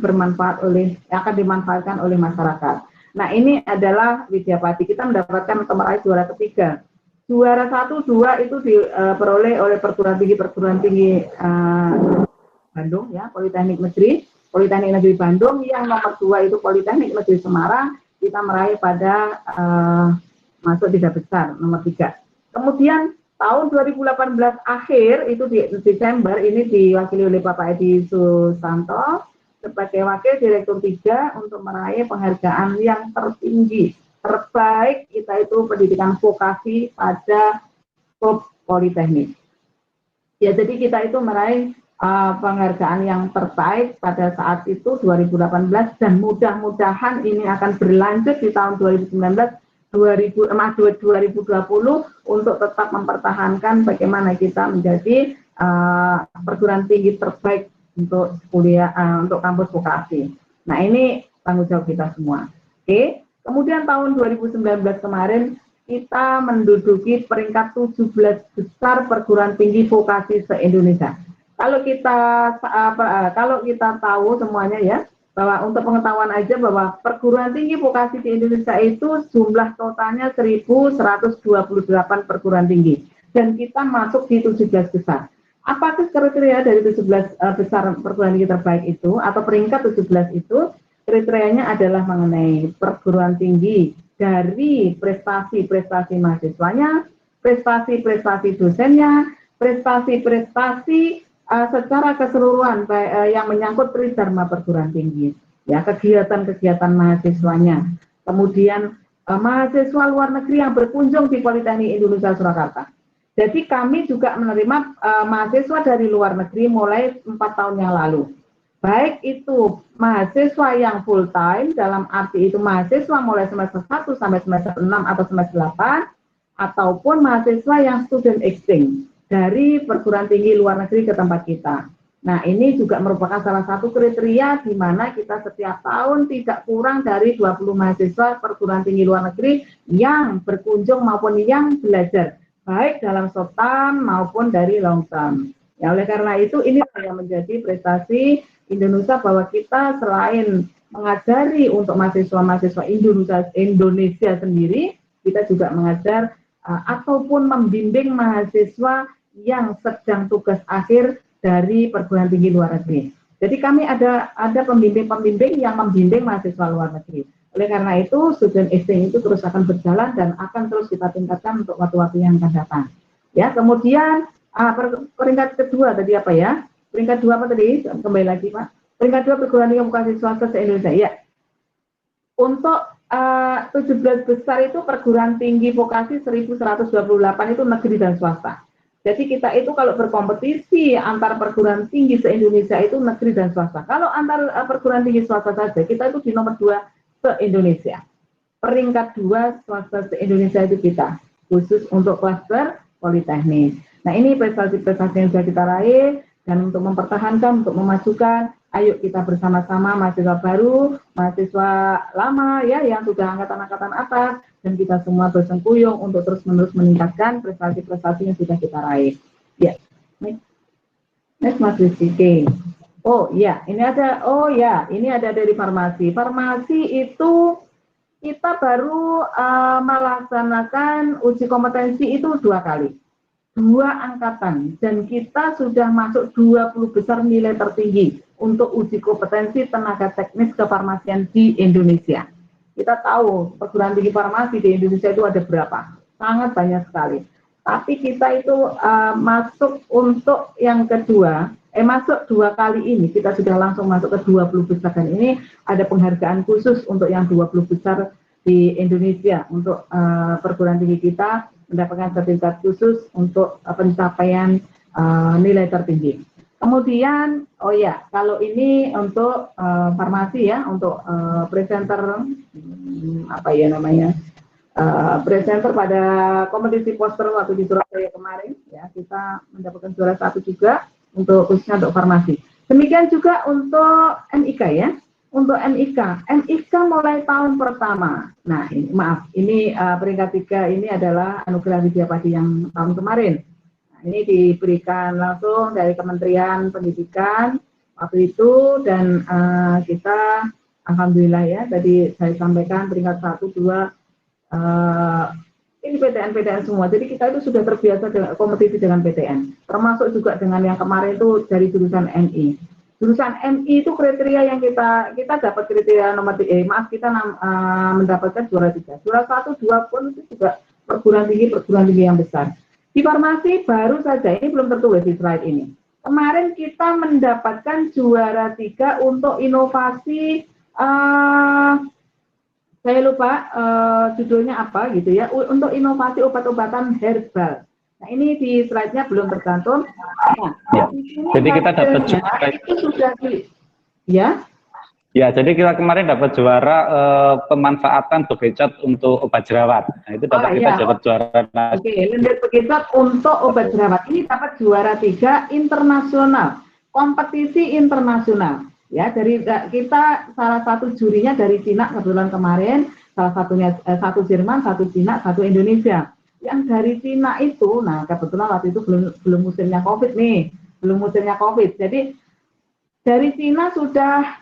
Speaker 2: dimanfaatkan oleh masyarakat. Nah, ini adalah Widyapati. Kita mendapatkan meraih juara ketiga. Juara 1, 2 itu diperoleh oleh perguruan tinggi Bandung ya, Politeknik Negeri Bandung. Yang nomor 2 itu Politeknik Negeri Semarang, kita meraih pada masuk 3 besar, nomor 3. Kemudian tahun 2018 akhir, itu di Desember, ini diwakili oleh Bapak Edi Susanto sebagai Wakil Direktur 3 untuk meraih penghargaan yang tertinggi, terbaik, kita itu pendidikan vokasi pada Politeknik. Ya, jadi kita itu meraih penghargaan yang terbaik pada saat itu 2018 dan mudah-mudahan ini akan berlanjut di tahun 2020 untuk tetap mempertahankan bagaimana kita menjadi perguruan tinggi terbaik untuk kuliah untuk kampus vokasi. Nah, ini tanggung jawab kita semua. Oke. Kemudian tahun 2019 kemarin kita menduduki peringkat 17 besar perguruan tinggi vokasi se-Indonesia. Kalau kita tahu semuanya ya, bahwa untuk pengetahuan aja bahwa perguruan tinggi vokasi di Indonesia itu jumlah totalnya 1.128 perguruan tinggi. Dan kita masuk di 17 besar. Apakah kriteria dari 17 besar perguruan tinggi terbaik itu, atau peringkat 17 itu, kriterianya adalah mengenai perguruan tinggi dari prestasi-prestasi mahasiswanya, prestasi-prestasi dosennya, prestasi-prestasi secara keseluruhan yang menyangkut tridharma perguruan tinggi, ya, kegiatan-kegiatan mahasiswanya. Kemudian mahasiswa luar negeri yang berkunjung di Politeknik Indonesia Surakarta. Jadi kami juga menerima mahasiswa dari luar negeri mulai 4 tahun yang lalu. baik itu mahasiswa yang full time, dalam arti itu mahasiswa mulai semester 1 sampai semester 6 atau semester 8, ataupun mahasiswa yang student exchange dari perguruan tinggi luar negeri ke tempat kita. Nah, ini juga merupakan salah satu kriteria di mana kita setiap tahun tidak kurang dari 20 mahasiswa perguruan tinggi luar negeri yang berkunjung maupun yang belajar, baik dalam short term maupun dari long term. Ya, oleh karena itu, ini yang menjadi prestasi Indonesia, bahwa kita selain mengajari untuk mahasiswa-mahasiswa Indonesia sendiri, kita juga mengajar ataupun membimbing mahasiswa yang sedang tugas akhir dari perguruan tinggi luar negeri. Jadi kami ada pembimbing-pembimbing yang membimbing mahasiswa luar negeri. Oleh karena itu, student exchange itu terus akan berjalan dan akan terus kita tingkatkan untuk waktu-waktu yang akan datang. Ya, kemudian peringkat kedua tadi apa ya? Peringkat 2 apa tadi? Kembali lagi, Pak. Peringkat 2 perguruan tinggi vokasi swasta se-Indonesia. Ya. Untuk 17 besar itu perguruan tinggi vokasi 1128 itu negeri dan swasta. Jadi kita itu kalau berkompetisi antar perguruan tinggi se-Indonesia itu negeri dan swasta. Kalau antar perguruan tinggi swasta saja, kita itu di nomor 2 se-Indonesia. Peringkat 2 swasta se-Indonesia itu kita, khusus untuk klaster politeknik. Nah, ini prestasi-prestasi yang sudah kita raih, dan untuk mempertahankan, untuk memajukan, ayo kita bersama-sama, mahasiswa baru, mahasiswa lama ya yang sudah angkatan-angkatan atas, dan kita semua bersengkuyung untuk terus-menerus meningkatkan prestasi-prestasi yang sudah kita raih. Ya, next Mas Rizky. Oh ya, ini ada dari farmasi. Farmasi itu kita baru melaksanakan uji kompetensi itu 2 kali. 2 angkatan, dan kita sudah masuk 20 besar nilai tertinggi untuk uji kompetensi tenaga teknis kefarmasian di Indonesia. Kita tahu perguruan tinggi farmasi di Indonesia itu ada berapa? Sangat banyak sekali. Tapi kita itu masuk untuk yang kedua, masuk 2 kali ini, kita sudah langsung masuk ke 20 besar, dan ini ada penghargaan khusus untuk yang 20 besar di Indonesia untuk perguruan tinggi kita mendapatkan sertifikat khusus untuk pencapaian nilai tertinggi. Kemudian, kalau ini untuk farmasi ya, untuk presenter presenter pada kompetisi poster waktu di Surabaya kemarin, ya kita mendapatkan juara 1 juga untuk khususnya untuk farmasi. Demikian juga untuk MIK ya. Untuk MIK mulai tahun pertama. Nah, ini peringkat 3 ini adalah anugerah Widya Padi yang tahun kemarin. Nah, ini diberikan langsung dari Kementerian Pendidikan waktu itu, dan kita alhamdulillah ya, tadi saya sampaikan peringkat 1, 2, ini PTN semua. Jadi kita itu sudah terbiasa dengan kompetisi dengan PTN, termasuk juga dengan yang kemarin itu dari jurusan MI. Jurusan MI itu kriteria yang kita dapat kriteria nomor 3, kita mendapatkan juara 3. Juara 1, 2 pun itu juga perguruan tinggi yang besar. Di farmasi baru saja, ini belum tertulis di slide ini. Kemarin kita mendapatkan juara 3 untuk inovasi, saya lupa judulnya apa gitu ya, untuk inovasi obat-obatan herbal. Nah, ini di slide-nya belum tercantum. Nah,
Speaker 1: ya. Jadi kita dapat juara
Speaker 2: itu sudah ya.
Speaker 1: Ya, jadi kita kemarin dapat juara pemanfaatan bekicot untuk obat jerawat. Nah, itu kita dapat juara.
Speaker 2: Oke, lendir bekicot untuk obat jerawat. Ini dapat juara 3 internasional, kompetisi internasional. Ya, dari kita salah satu jurinya dari Cina kebetulan kemarin, salah satunya 1 Jerman, 1 Cina, 1 Indonesia. Yang dari Cina itu, nah kebetulan waktu itu belum musimnya COVID nih, Jadi dari Cina sudah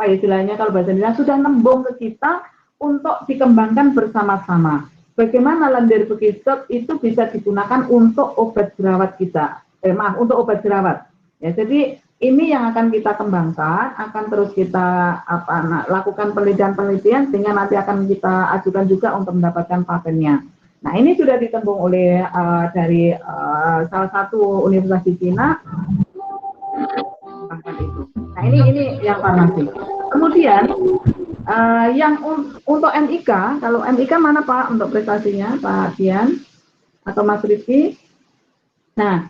Speaker 2: istilahnya kalau bahasa Indonesia sudah nembung ke kita untuk dikembangkan bersama-sama. Bagaimana lendir bekicot itu bisa digunakan untuk obat jerawat kita. Untuk obat jerawat. Ya, jadi ini yang akan kita kembangkan, akan terus kita lakukan penelitian sehingga nanti akan kita ajukan juga untuk mendapatkan patennya. Nah, ini sudah ditembung oleh dari salah satu universitas di Cina. Nah, ini yang farmasi. Kemudian yang untuk MIK, kalau MIK mana Pak untuk prestasinya, Pak Dian atau Mas Rizky? Nah,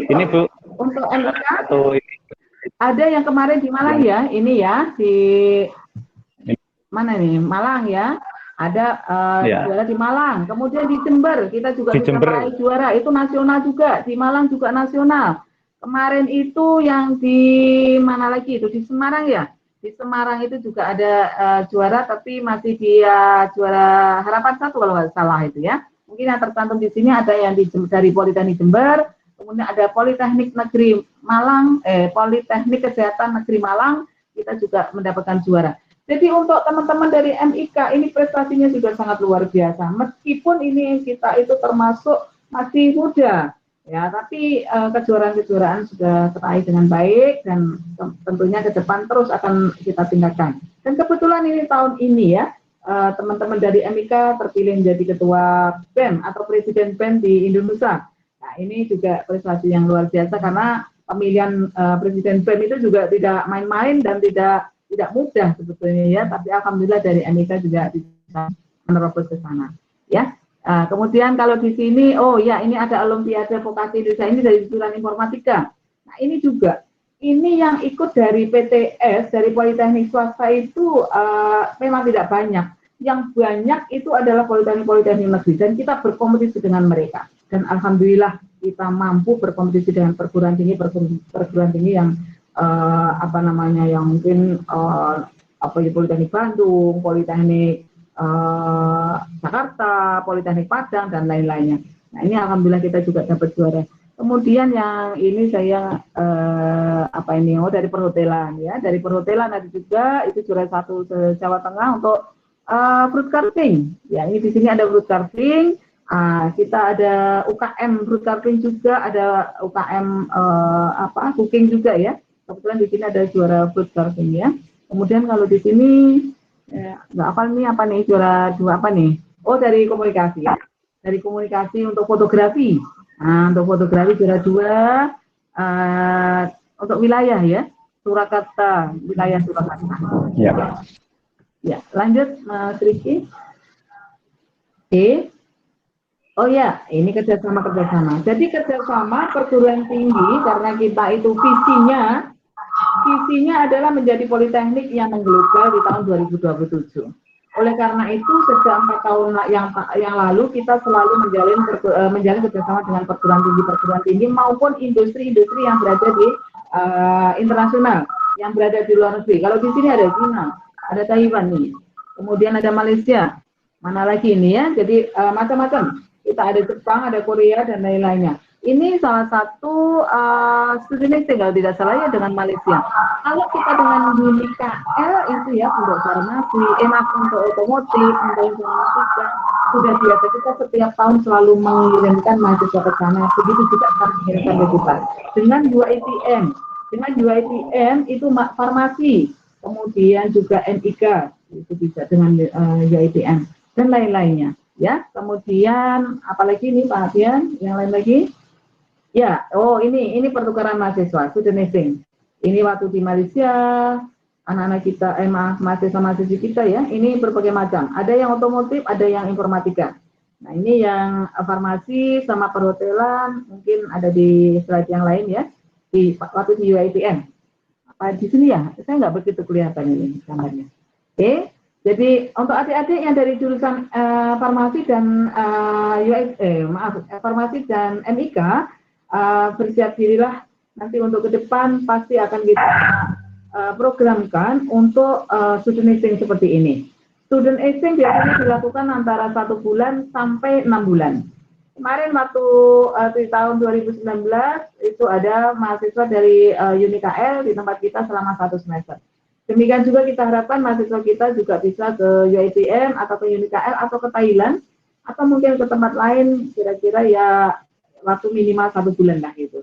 Speaker 1: ini Bu.
Speaker 2: untuk MIK
Speaker 1: atau
Speaker 2: ada yang kemarin di Malang ya, ini ya di mana nih, Malang ya, ada juara di Malang. Kemudian di Jember kita juga bisa meraih juara, itu nasional juga, di Malang juga nasional. Kemarin itu yang di mana lagi itu, di Semarang ya, di Semarang itu juga ada juara, tapi masih dia juara harapan 1 kalau nggak salah itu ya. Mungkin yang tercantum di sini ada yang dari Politeknik Jember, kemudian ada Politeknik Negeri Malang, Politeknik Kesehatan Negeri Malang, kita juga mendapatkan juara. Jadi untuk teman-teman dari MIK ini prestasinya juga sangat luar biasa. Meskipun ini kita itu termasuk masih muda, ya, tapi kejuaraan-kejuaraan sudah teraih dengan baik dan tentunya ke depan terus akan kita tingkatkan. Dan kebetulan ini tahun ini ya, teman-teman dari MIK terpilih menjadi ketua BEM atau presiden BEM di Indonesia. Nah, ini juga prestasi yang luar biasa karena pemilihan presiden BEM itu juga tidak main-main dan tidak mudah sebetulnya ya, tapi alhamdulillah dari MIK juga bisa menerobos ke sana. Ya, kemudian kalau di sini, oh ya, ini ada Olimpiade Vokasi Indonesia, ini dari jurusan informatika. Nah, ini juga, ini yang ikut dari PTS, dari Politeknik swasta itu memang tidak banyak. Yang banyak itu adalah Politeknik negeri, dan kita berkompetisi dengan mereka. Dan alhamdulillah kita mampu berkompetisi dengan perguruan tinggi yang yang mungkin Politeknik Bandung, Politeknik Jakarta, Politeknik Padang dan lain-lainnya. Nah, ini alhamdulillah kita juga dapat juara. Kemudian yang ini saya dari perhotelan ya, dari perhotelan ada juga itu juara 1 se Jawa Tengah untuk fruit carving. Ya, ini di sini ada fruit carving. Kita ada UKM fruit carving juga, ada UKM cooking juga ya. Kebetulan di sini ada juara fruit carving ya. Kemudian kalau di sini nggak apa nih juara 2 apa nih? Oh, dari komunikasi ya. Dari komunikasi untuk fotografi. Nah, untuk fotografi juara 2 untuk wilayah ya. Surakarta, wilayah Surakarta.
Speaker 1: Ya.
Speaker 2: Ya, lanjut Mas Riki. Oh ya, ini kerjasama. Jadi kerjasama perguruan tinggi karena kita itu visinya adalah menjadi politeknik yang mengglobal di tahun 2027. Oleh karena itu sejak 4 tahun yang lalu kita selalu menjalin kerjasama dengan perguruan tinggi maupun industri-industri yang berada di internasional, yang berada di luar negeri. Kalau di sini ada China, ada Taiwan nih, kemudian ada Malaysia, mana lagi ini ya? Jadi macam-macam. Kita ada Jepang, ada Korea, dan lain-lainnya. Ini salah satu studi nesting kalau tidak salah ya dengan Malaysia. Kalau kita dengan UNIKL itu ya untuk farmasi, untuk otomotif, untuk informatika, sudah biasa kita setiap tahun selalu mengirimkan mahasiswa ke sana. Begitu juga kita mengirimkan ke kita. Dengan UITM itu farmasi, kemudian juga MIK itu bisa dengan UITM dan lain-lainnya. Ya, kemudian apalagi ini Pak Abian, yang lain lagi? Ya, oh ini pertukaran mahasiswa, student exchange. Ini waktu di Malaysia, anak-anak kita, mahasiswa-mahasiswi kita ya, ini berbagai macam. Ada yang otomotif, ada yang informatika. Nah, ini yang farmasi sama perhotelan, mungkin ada di slide yang lain ya, waktu di UITM. Apa di sini ya? Saya nggak begitu kelihatan ini gambarnya. Oke. Jadi untuk adik-adik yang dari jurusan farmasi dan farmasi dan MIK, bersiap dirilah nanti untuk ke depan pasti akan kita programkan untuk student exchange seperti ini. Student exchange biasanya dilakukan antara 1 bulan sampai 6 bulan. Kemarin waktu di tahun 2019 itu ada mahasiswa dari UNIKL di tempat kita selama 1 semester. Demikian juga kita harapkan mahasiswa kita juga bisa ke UITM atau ke UNIKL atau ke Thailand atau mungkin ke tempat lain kira-kira ya waktu minimal 1 bulan lah gitu.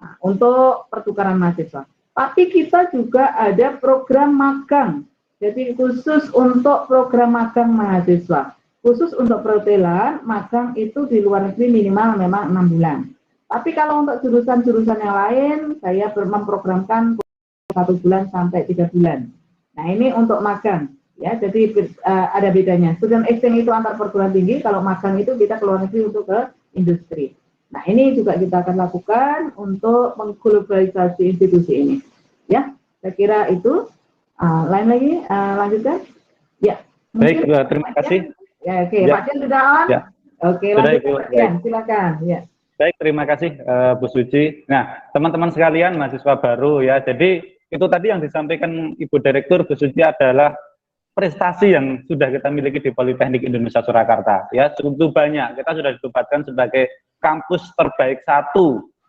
Speaker 2: Nah, untuk pertukaran mahasiswa. Tapi kita juga ada program magang. Jadi khusus untuk program magang mahasiswa. Khusus untuk perhotelan, magang itu di luar negeri minimal memang 6 bulan. Tapi kalau untuk jurusan-jurusan yang lain, saya memprogramkan 1 bulan sampai 3 bulan. Nah, ini untuk magang ya. Jadi ada bedanya. Student exchange itu antar perguruan tinggi, kalau magang itu kita ke luar negeri untuk ke industri. Nah, ini juga kita akan lakukan untuk mengglobalisasi institusi ini. Ya, saya kira itu. Lain lagi, lanjutkan. Ya.
Speaker 1: Baik, terima kasih.
Speaker 2: Ya, oke.
Speaker 1: Ya.
Speaker 2: Pak Dian sudah on?
Speaker 1: Ya.
Speaker 2: Oke,
Speaker 1: Sudah,
Speaker 2: lanjutkan
Speaker 1: Ibu.
Speaker 2: Pak Dian, silakan. Ya.
Speaker 1: Baik, terima kasih Bu Suci. Nah, teman-teman sekalian, mahasiswa baru ya. Jadi itu tadi yang disampaikan Ibu Direktur Bu Suci adalah prestasi yang sudah kita miliki di Politeknik Indonesia Surakarta. Ya, cukup banyak. Kita sudah dinobatkan sebagai kampus terbaik 1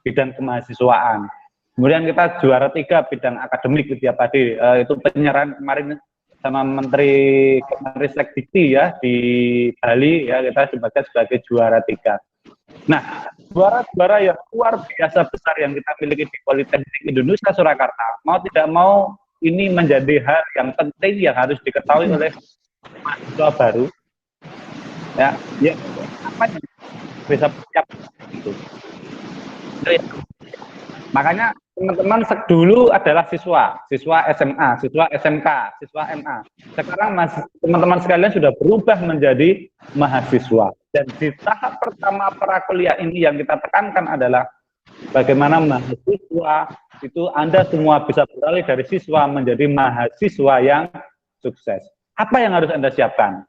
Speaker 1: bidang kemahasiswaan. Kemudian kita juara 3 bidang akademik gitu ya tadi. Itu penyerahan kemarin sama Menteri Dikti ya di Bali ya, kita dinobatkan sebagai juara 3. Nah, juara-juara yang luar biasa besar yang kita miliki di Politeknik Indonesia Surakarta, mau tidak mau ini menjadi hal yang penting yang harus diketahui oleh mahasiswa baru. Ya, apa yang bisa siap itu. Makanya teman-teman dulu adalah siswa SMA, siswa SMK, siswa MA. Sekarang teman-teman sekalian sudah berubah menjadi mahasiswa. Dan di tahap pertama prakuliah ini yang kita tekankan adalah bagaimana mahasiswa itu Anda semua bisa beralih dari siswa menjadi mahasiswa yang sukses. Apa yang harus Anda siapkan?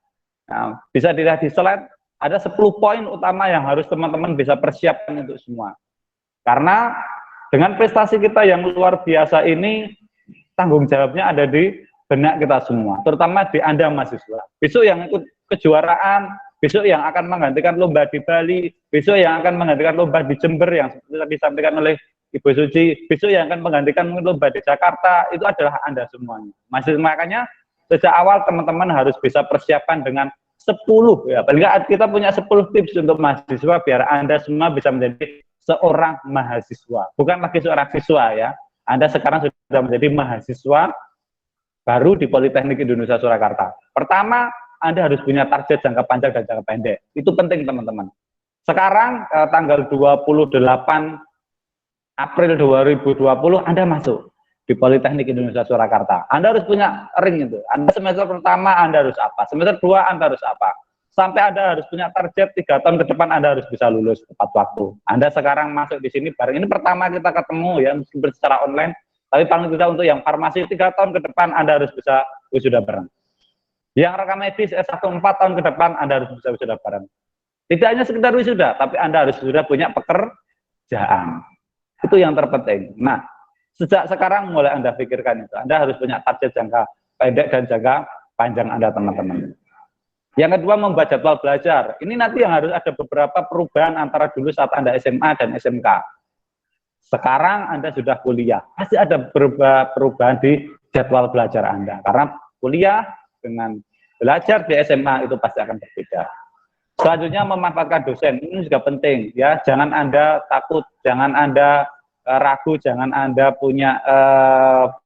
Speaker 1: Nah, bisa dilihat di slide, ada 10 poin utama yang harus teman-teman bisa persiapkan untuk semua. Karena dengan prestasi kita yang luar biasa ini, tanggung jawabnya ada di benak kita semua, terutama di Anda mahasiswa. Besok yang ikut kejuaraan, besok yang akan menggantikan lomba di Bali, besok yang akan menggantikan lomba di Jember yang seperti disampaikan oleh Ibu Suci, besok yang akan menggantikan lomba di Jakarta, itu adalah Anda semuanya. Makanya sejak awal teman-teman harus bisa persiapkan dengan 10, ya, paling nggak kita punya 10 tips untuk mahasiswa biar Anda semua bisa menjadi seorang mahasiswa, bukan lagi seorang siswa ya. Anda sekarang sudah menjadi mahasiswa baru di Politeknik Indonesia Surakarta. Pertama, Anda harus punya target jangka panjang dan jangka pendek. Itu penting teman-teman. Sekarang tanggal 28 April 2020 Anda masuk di Politeknik Indonesia Surakarta. Anda harus punya ring itu. Anda semester pertama Anda harus apa? Semester 2 Anda harus apa? Sampai Anda harus punya target 3 tahun ke depan Anda harus bisa lulus tepat waktu. Anda sekarang masuk di sini bareng. Ini pertama kita ketemu ya, meskipun secara online, tapi paling tidak untuk yang farmasi 3 tahun ke depan Anda harus bisa wisuda bareng. Yang rekam medis S1 4 tahun ke depan Anda harus bisa wisuda bareng. Tidak hanya sekedar wisuda, tapi Anda harus sudah punya pekerjaan. Itu yang terpenting. Nah, sejak sekarang mulai Anda pikirkan itu. Anda harus punya target jangka pendek dan jangka panjang Anda teman-teman. Yang kedua, membuat jadwal belajar. Ini nanti yang harus ada beberapa perubahan antara dulu saat Anda SMA dan SMK. Sekarang Anda sudah kuliah, pasti ada perubahan di jadwal belajar Anda. Karena kuliah dengan belajar di SMA itu pasti akan berbeda. Selanjutnya, memanfaatkan dosen. Ini juga penting ya. Jangan Anda takut, jangan Anda ragu, jangan Anda punya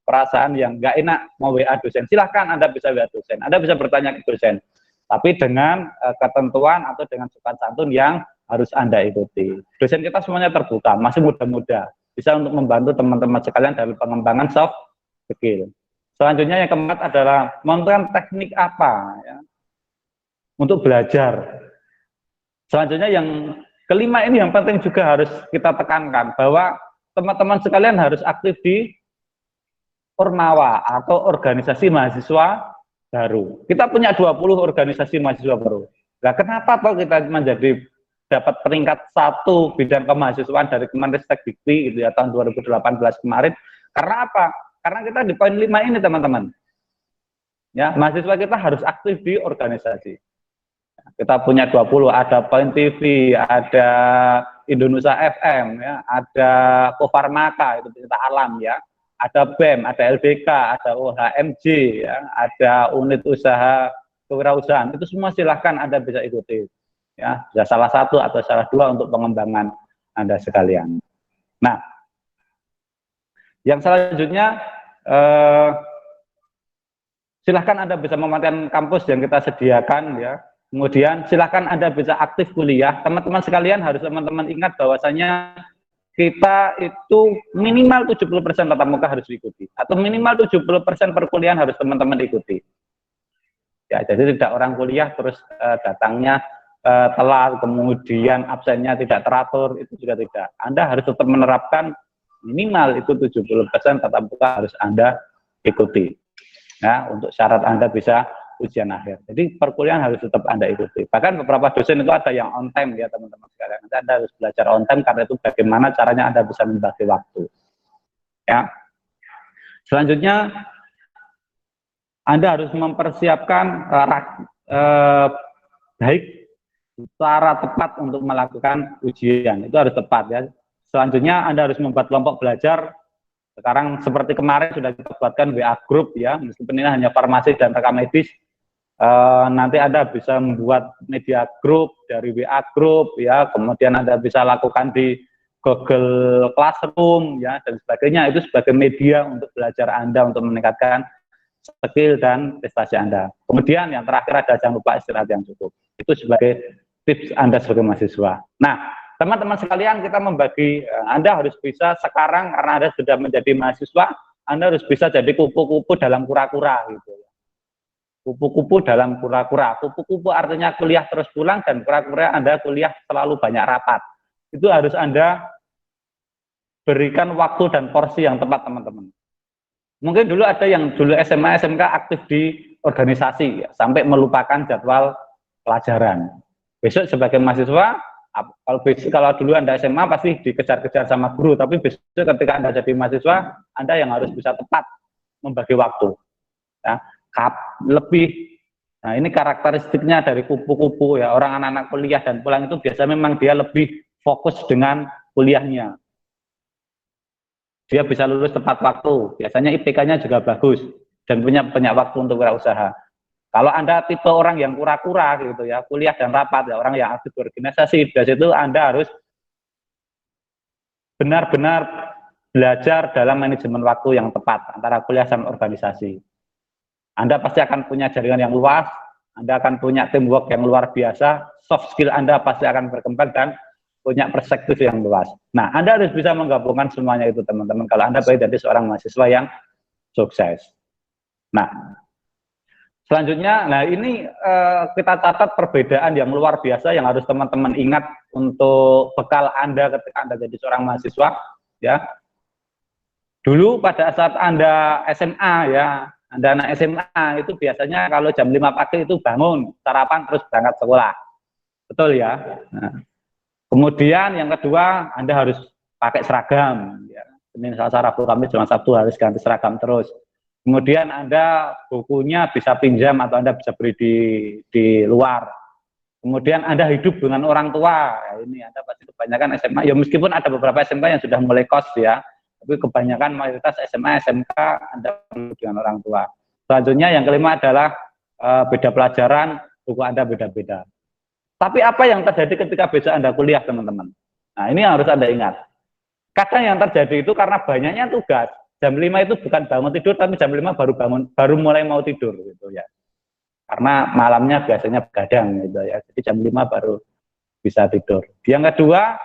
Speaker 1: perasaan yang nggak enak mau WA dosen. Silahkan Anda bisa WA dosen. Anda bisa bertanya ke dosen. Tapi dengan ketentuan atau dengan sopan santun yang harus Anda ikuti. Dosen kita semuanya terbuka, masih muda-muda, bisa untuk membantu teman-teman sekalian dalam pengembangan soft skill. Selanjutnya yang keempat adalah menentukan teknik apa ya, untuk belajar. Selanjutnya yang kelima ini yang penting juga harus kita tekankan bahwa teman-teman sekalian harus aktif di Ormawa atau organisasi mahasiswa baru. Kita punya 20 organisasi mahasiswa baru. Nah, kenapa kok kita menjadi dapat peringkat 1 bidang kemahasiswaan dari Kemenristek Dikti gitu ya tahun 2018 kemarin? Karena apa? Karena kita di poin 5 ini teman-teman. Ya, mahasiswa kita harus aktif di organisasi. Kita punya 20, ada Point TV, ada Indonesia FM ya, ada Kofarmaka itu pecinta alam ya. Ada BEM, ada LBK, ada OHMJ, ya, ada unit usaha kewirausahaan. Itu semua silahkan Anda bisa ikuti. Ya, bisa salah satu atau salah dua untuk pengembangan Anda sekalian. Nah, yang selanjutnya, silahkan Anda bisa memanfaatkan kampus yang kita sediakan. Ya. Kemudian silahkan Anda bisa aktif kuliah. Teman-teman sekalian harus teman-teman ingat bahwasanya kita itu minimal 70% tatap muka harus diikuti, atau minimal 70% perkuliahan harus teman-teman ikuti. Ya, jadi tidak orang kuliah terus datangnya telat, kemudian absennya tidak teratur, itu juga tidak. Anda harus tetap menerapkan minimal itu 70% tatap muka harus Anda ikuti. Ya, untuk syarat Anda bisa ujian akhir. Jadi perkuliahan harus tetap Anda ikuti. Bahkan beberapa dosen itu ada yang on time ya teman-teman sekalian. Anda harus belajar on time karena itu bagaimana caranya Anda bisa membagi waktu. Ya. Selanjutnya Anda harus mempersiapkan baik cara tepat untuk melakukan ujian. Itu harus tepat ya. Selanjutnya Anda harus membuat kelompok belajar. Sekarang seperti kemarin sudah kita buatkan WA group ya, meskipun ini hanya farmasi dan rekam medis. Nanti Anda bisa membuat media group dari WA group ya, kemudian Anda bisa lakukan di Google Classroom ya dan sebagainya. Itu sebagai media untuk belajar Anda untuk meningkatkan skill dan prestasi Anda. Kemudian yang terakhir ada jangan lupa istirahat yang cukup. Itu sebagai tips Anda sebagai mahasiswa. Nah, teman-teman sekalian, kita membagi, Anda harus bisa sekarang karena Anda sudah menjadi mahasiswa, Anda harus bisa jadi kupu-kupu dalam kura-kura gitu. Kupu-kupu dalam kura-kura. Kupu-kupu artinya kuliah terus pulang dan kura-kura Anda kuliah selalu banyak rapat. Itu harus Anda berikan waktu dan porsi yang tepat teman-teman. Mungkin dulu ada yang dulu SMA, SMK aktif di organisasi ya, sampai melupakan jadwal pelajaran. Besok sebagai mahasiswa, kalau dulu Anda SMA pasti dikejar-kejar sama guru, tapi besok ketika Anda jadi mahasiswa, Anda yang harus bisa tepat membagi waktu. Ya, nah ini karakteristiknya dari kupu-kupu ya, orang anak-anak kuliah dan pulang itu biasa memang dia lebih fokus dengan kuliahnya. Dia bisa lulus tepat waktu, biasanya IPK-nya juga bagus, dan punya banyak waktu untuk berusaha. Kalau Anda tipe orang yang kura-kura gitu ya, kuliah dan rapat ya, orang yang aktif berorganisasi, dari situ Anda harus benar-benar belajar dalam manajemen waktu yang tepat antara kuliah sama organisasi. Anda pasti akan punya jaringan yang luas, Anda akan punya teamwork yang luar biasa, soft skill Anda pasti akan berkembang dan punya perspektif yang luas. Nah, Anda harus bisa menggabungkan semuanya itu teman-teman kalau Anda pengen jadi seorang mahasiswa yang sukses. Nah, selanjutnya, nah ini kita catat perbedaan yang luar biasa yang harus teman-teman ingat untuk bekal Anda ketika Anda jadi seorang mahasiswa. Ya, dulu pada saat Anda SMA ya, Anda anak SMA itu biasanya kalau jam 5 pagi itu bangun, sarapan terus berangkat sekolah, betul ya. Nah, kemudian yang kedua Anda harus pakai seragam. Ya. Senin, Selasa, Rabu, Kamis, Jumat, Sabtu harus ganti seragam terus. Kemudian Anda bukunya bisa pinjam atau Anda bisa beli di luar. Kemudian Anda hidup dengan orang tua. Ya, ini Anda pasti kebanyakan SMA. Ya meskipun ada beberapa SMK yang sudah mulai kos ya, tapi kebanyakan mayoritas SMA, SMK Anda hidup dengan orang tua. Selanjutnya yang kelima adalah beda pelajaran, buku Anda beda-beda. Tapi apa yang terjadi ketika besok Anda kuliah teman-teman? Nah ini harus Anda ingat. Kadang yang terjadi itu karena banyaknya tugas. Jam 5 itu bukan bangun tidur, tapi jam 5 baru mulai mau tidur gitu ya. Karena malamnya biasanya begadang gitu ya. Jadi jam 5 baru bisa tidur. Yang kedua,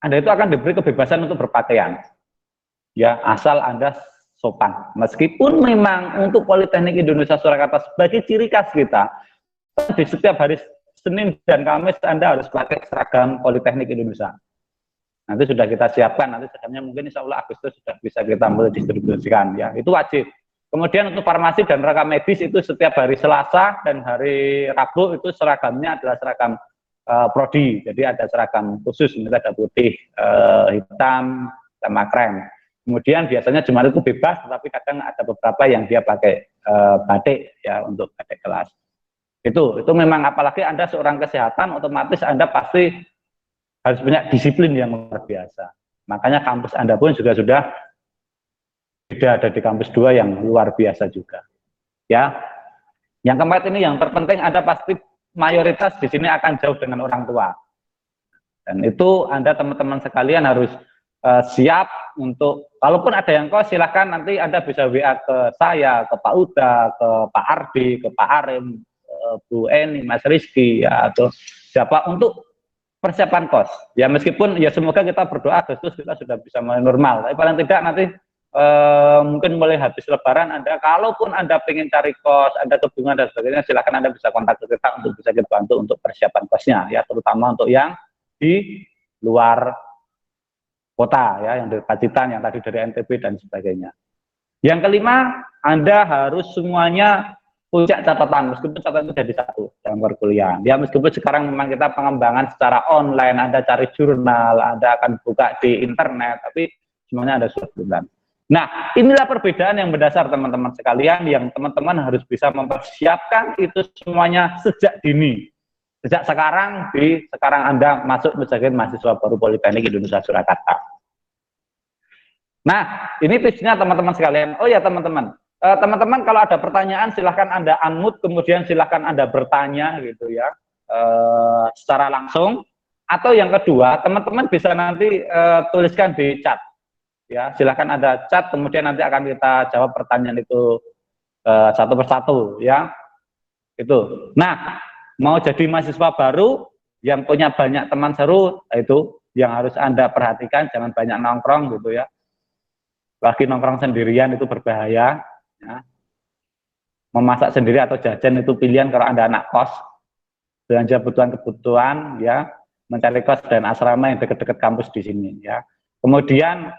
Speaker 1: Anda itu akan diberi kebebasan untuk berpakaian. Ya, asal Anda sopan. Meskipun memang untuk Politeknik Indonesia Surakarta sebagai ciri khas kita, di setiap hari Senin dan Kamis Anda harus pakai seragam Politeknik Indonesia. Nanti sudah kita siapkan, nanti seragamnya mungkin insya Allah Agustus sudah bisa kita mulai distribusikan ya, itu wajib. Kemudian untuk farmasi dan rekam medis itu setiap hari Selasa dan hari Rabu itu seragamnya adalah seragam prodi, jadi ada seragam khusus, ini ada putih, hitam, sama krem. Kemudian biasanya Jumat itu bebas, tetapi kadang ada beberapa yang dia pakai batik ya untuk batik kelas. Itu memang apalagi Anda seorang kesehatan, otomatis Anda pasti harus punya disiplin yang luar biasa. Makanya kampus Anda pun juga sudah beda, ada di kampus 2 yang luar biasa juga. Ya. Yang keempat ini yang terpenting, Anda pasti mayoritas di sini akan jauh dengan orang tua. Dan itu Anda teman-teman sekalian harus siap untuk, kalaupun ada yang kos silahkan nanti Anda bisa WA ke saya, ke Pak Uda, ke Pak Ardi, ke Pak Arim, Bu Eni, Mas Rizky ya, atau siapa untuk persiapan kos ya, meskipun ya semoga kita berdoa Agustus kita sudah bisa mulai normal, tapi paling tidak nanti mungkin mulai habis Lebaran Anda, kalaupun Anda pengen cari kos, Anda kebingungan dan sebagainya, silakan Anda bisa kontak ke kita untuk bisa kita bantu untuk persiapan kosnya, ya, terutama untuk yang di luar kota, ya, yang dari Pacitan, yang tadi dari NTB dan sebagainya. Yang kelima, Anda harus semuanya punya catatan, meskipun catatan itu jadi satu dalam perkuliahan. Ya, meskipun sekarang memang kita pengembangan secara online, Anda cari jurnal, Anda akan buka di internet, tapi semuanya ada surat bulan. Nah, inilah perbedaan yang mendasar teman-teman sekalian, yang teman-teman harus bisa mempersiapkan itu semuanya sejak dini. Sejak sekarang, sekarang Anda masuk menjadi mahasiswa baru Politeknik Indonesia Surakarta. Nah, ini tipsnya teman-teman sekalian. Oh ya teman-teman, teman-teman kalau ada pertanyaan silahkan Anda unmute, kemudian silahkan Anda bertanya gitu ya, secara langsung. Atau yang kedua, teman-teman bisa nanti tuliskan di chat. Ya, silahkan ada chat, kemudian nanti akan kita jawab pertanyaan itu satu persatu, ya. Itu. Nah, mau jadi mahasiswa baru yang punya banyak teman seru, itu yang harus Anda perhatikan, jangan banyak nongkrong gitu ya. Lagi nongkrong sendirian itu berbahaya, ya. Memasak sendiri atau jajan itu pilihan kalau Anda anak kos. Belanja kebutuhan-kebutuhan, ya, mencari kos dan asrama yang dekat-dekat kampus di sini, ya. Kemudian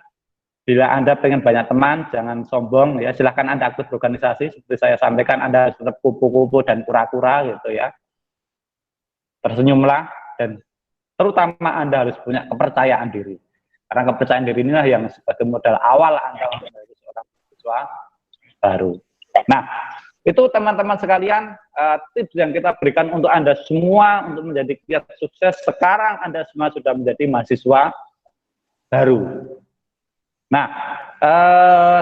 Speaker 1: bila Anda pengen banyak teman, jangan sombong, ya, silahkan Anda aktif organisasi, seperti saya sampaikan, Anda harus tetap kupu-kupu dan kura-kura gitu ya. Tersenyumlah, dan terutama Anda harus punya kepercayaan diri. Karena kepercayaan diri inilah yang sebagai modal awal Anda untuk menjadi seorang mahasiswa baru. Nah, itu teman-teman sekalian, tips yang kita berikan untuk Anda semua untuk menjadi kiat sukses. Sekarang Anda semua sudah menjadi mahasiswa baru. Nah,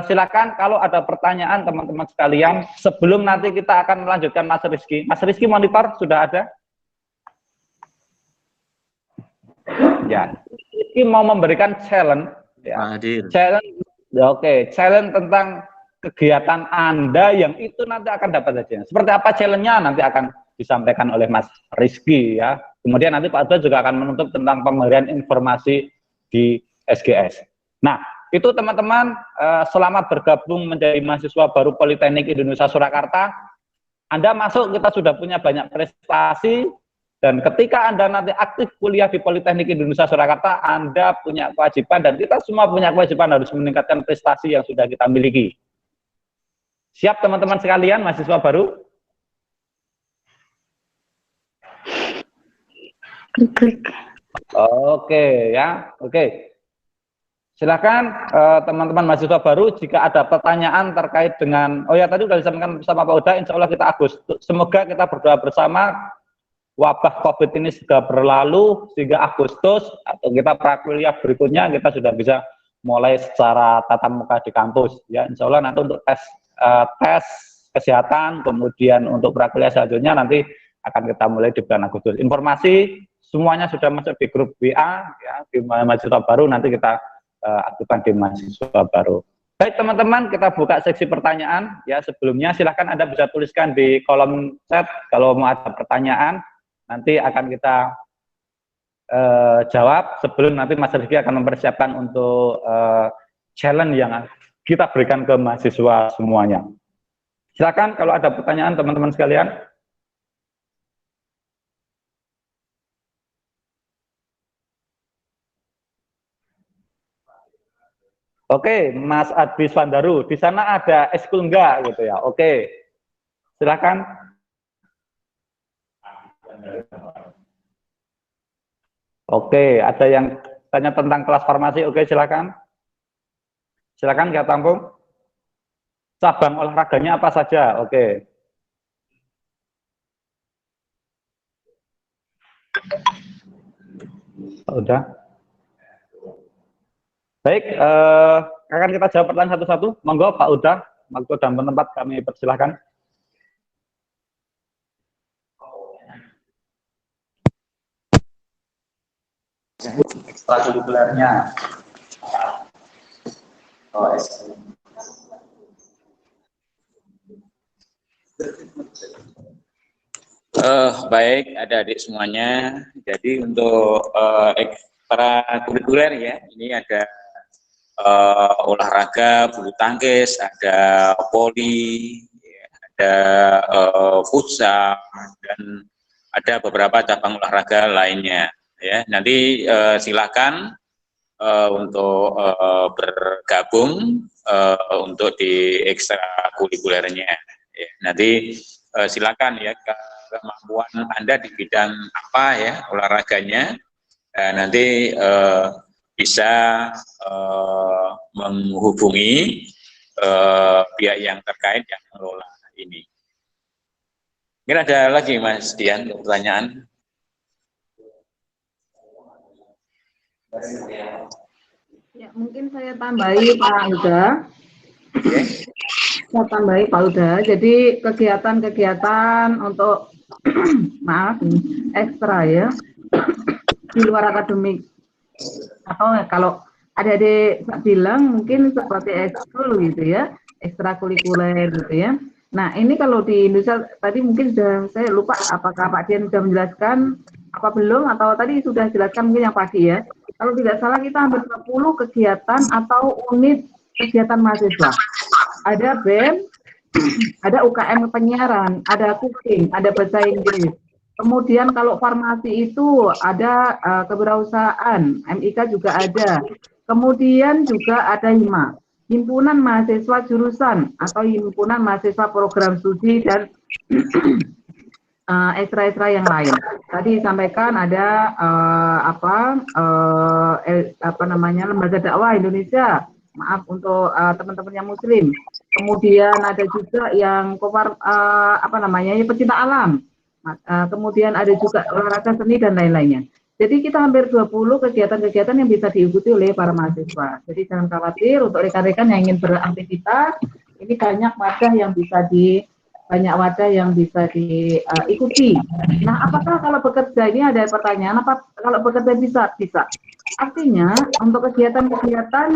Speaker 1: silakan kalau ada pertanyaan teman-teman sekalian, sebelum nanti kita akan melanjutkan Mas Rizky. Mas Rizky monitor sudah ada? Ya, Rizky mau memberikan challenge. Ya. Challenge, oke, challenge tentang kegiatan Anda yang itu nanti akan dapat hasilnya. Seperti apa challenge-nya nanti akan disampaikan oleh Mas Rizky ya. Kemudian nanti Pak Abdul juga akan menutup tentang pemberian informasi di SGS. Nah, itu teman-teman, selama bergabung menjadi mahasiswa baru Politeknik Indonesia Surakarta, Anda masuk, kita sudah punya banyak prestasi, dan ketika Anda nanti aktif kuliah di Politeknik Indonesia Surakarta, Anda punya kewajiban, dan kita semua punya kewajiban harus meningkatkan prestasi yang sudah kita miliki. Siap teman-teman sekalian, mahasiswa baru?
Speaker 4: Klik.
Speaker 1: Oke ya, oke. Silakan teman-teman mahasiswa baru jika ada pertanyaan terkait dengan, oh ya tadi sudah disampaikan bersama Pak Uda, insya Allah kita Agustus, semoga kita berdoa bersama wabah COVID ini sudah berlalu sehingga Agustus atau kita prakuliah berikutnya kita sudah bisa mulai secara tatap muka di kampus ya, insya Allah nanti untuk tes kesehatan, kemudian untuk prakuliah selanjutnya nanti akan kita mulai di bulan Agustus. Informasi semuanya sudah masuk di grup WA ya, di mahasiswa baru, nanti kita aktifkan di mahasiswa baru. Baik teman-teman, kita buka seksi pertanyaan ya. Sebelumnya silahkan Anda bisa tuliskan di kolom chat kalau mau ada pertanyaan, nanti akan kita jawab sebelum nanti Mas Rizky akan mempersiapkan untuk challenge yang kita berikan ke mahasiswa semuanya. Silakan kalau ada pertanyaan teman-teman sekalian. Oke, Mas Advis Vandaru, di sana ada eskul enggak gitu ya? Oke, silakan. Oke, ada yang tanya tentang kelas farmasi? Oke, silakan. Silakan kita tampung. Cabang olahraganya apa saja? Oke. Udah. Baik, akan kita jawab pertanyaan satu-satu. Monggo Pak Uda, waktu dan tempat kami persilahkan. Ekstrakurikulernya.
Speaker 3: Baik, adik-adik semuanya. Jadi untuk ekstrakurikuler ya, ini ada olahraga bulu tangkis, ada voli, ada futsal, dan ada beberapa cabang olahraga lainnya. Ya, nanti silakan untuk bergabung untuk di ekstrakurikulernya. Ya, nanti silakan ya, kemampuan Anda di bidang apa ya olahraganya, nanti bisa menghubungi pihak yang terkait yang mengelola ini. Mungkin ada lagi Mas Dian pertanyaan?
Speaker 2: Ya, mungkin saya tambahi Pak Huda. Saya tambahi Pak Huda. Jadi kegiatan-kegiatan untuk maaf ekstra ya di luar akademik, atau kalau adik-adik bilang mungkin seperti ekskul gitu ya, ekstrakurikuler gitu ya. Nah ini kalau di Indonesia tadi mungkin sudah saya lupa apakah Pak Dian sudah menjelaskan apa belum, atau tadi sudah jelaskan mungkin yang pagi ya. Kalau tidak salah kita hampir 20 kegiatan atau unit kegiatan mahasiswa. Ada BEM, ada UKM penyiaran, ada cooking, ada bahasa Inggris. Kemudian kalau farmasi itu ada kewirausahaan, MIK juga ada. Kemudian juga ada HIMA, Himpunan Mahasiswa Jurusan atau Himpunan Mahasiswa Program Studi, dan ekstra-ekstra yang lain. Tadi disampaikan ada Lembaga Dakwah Indonesia. Maaf untuk teman-teman yang Muslim. Kemudian ada juga yang pecinta alam. Kemudian ada juga olahraga seni dan lain-lainnya. Jadi kita hampir 20 kegiatan-kegiatan yang bisa diikuti oleh para mahasiswa. Jadi jangan khawatir untuk rekan-rekan yang ingin beraktivitas, ini banyak wadah yang bisa diikuti. Nah, apakah kalau bekerja, ini ada pertanyaan, apa kalau bekerja bisa? Artinya untuk kegiatan-kegiatan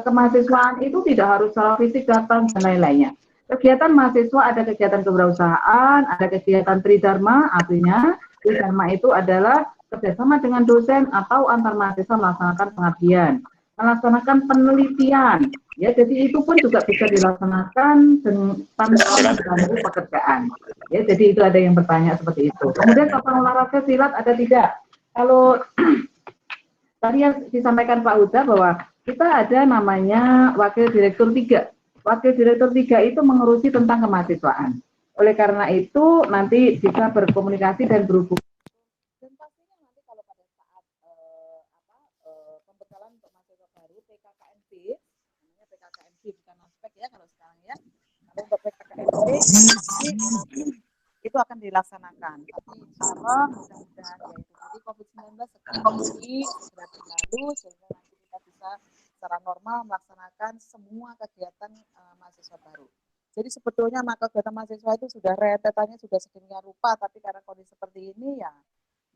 Speaker 2: kemahasiswaan itu tidak harus secara fisik datang dan lain-lainnya. Kegiatan mahasiswa ada kegiatan kewirausahaan, ada kegiatan tridharma, artinya tridharma itu adalah kerjasama dengan dosen atau antar mahasiswa melaksanakan pengabdian, melaksanakan penelitian, ya, jadi itu pun juga bisa dilaksanakan tanpa mengganggu pekerjaan. Ya, jadi itu ada yang bertanya seperti itu. Kemudian cabang olahraga silat ada tidak? Kalau tadi yang disampaikan Pak Huda bahwa kita ada namanya Wakil Direktur 3. Wakil Direktur 3 itu mengurusi tentang kemahasiswaan. Oleh karena itu nanti bisa berkomunikasi dan berhubungan. Dan pastinya nanti kalau pada saat pembekalan untuk mahasiswa baru PKKMB, namanya PKKMB bukan aspek ya kalau sekarang ya. Kalau untuk PKKMB itu akan dilaksanakan. Tapi insya Allah mudah-mudahan ya itu tadi COVID-19 segera berlalu sehingga nanti kita bisa secara normal melaksanakan semua kegiatan mahasiswa baru. Jadi sebetulnya maka kegiatan mahasiswa itu sudah rentetannya sudah sedemikian rupa, tapi karena kondisi seperti ini ya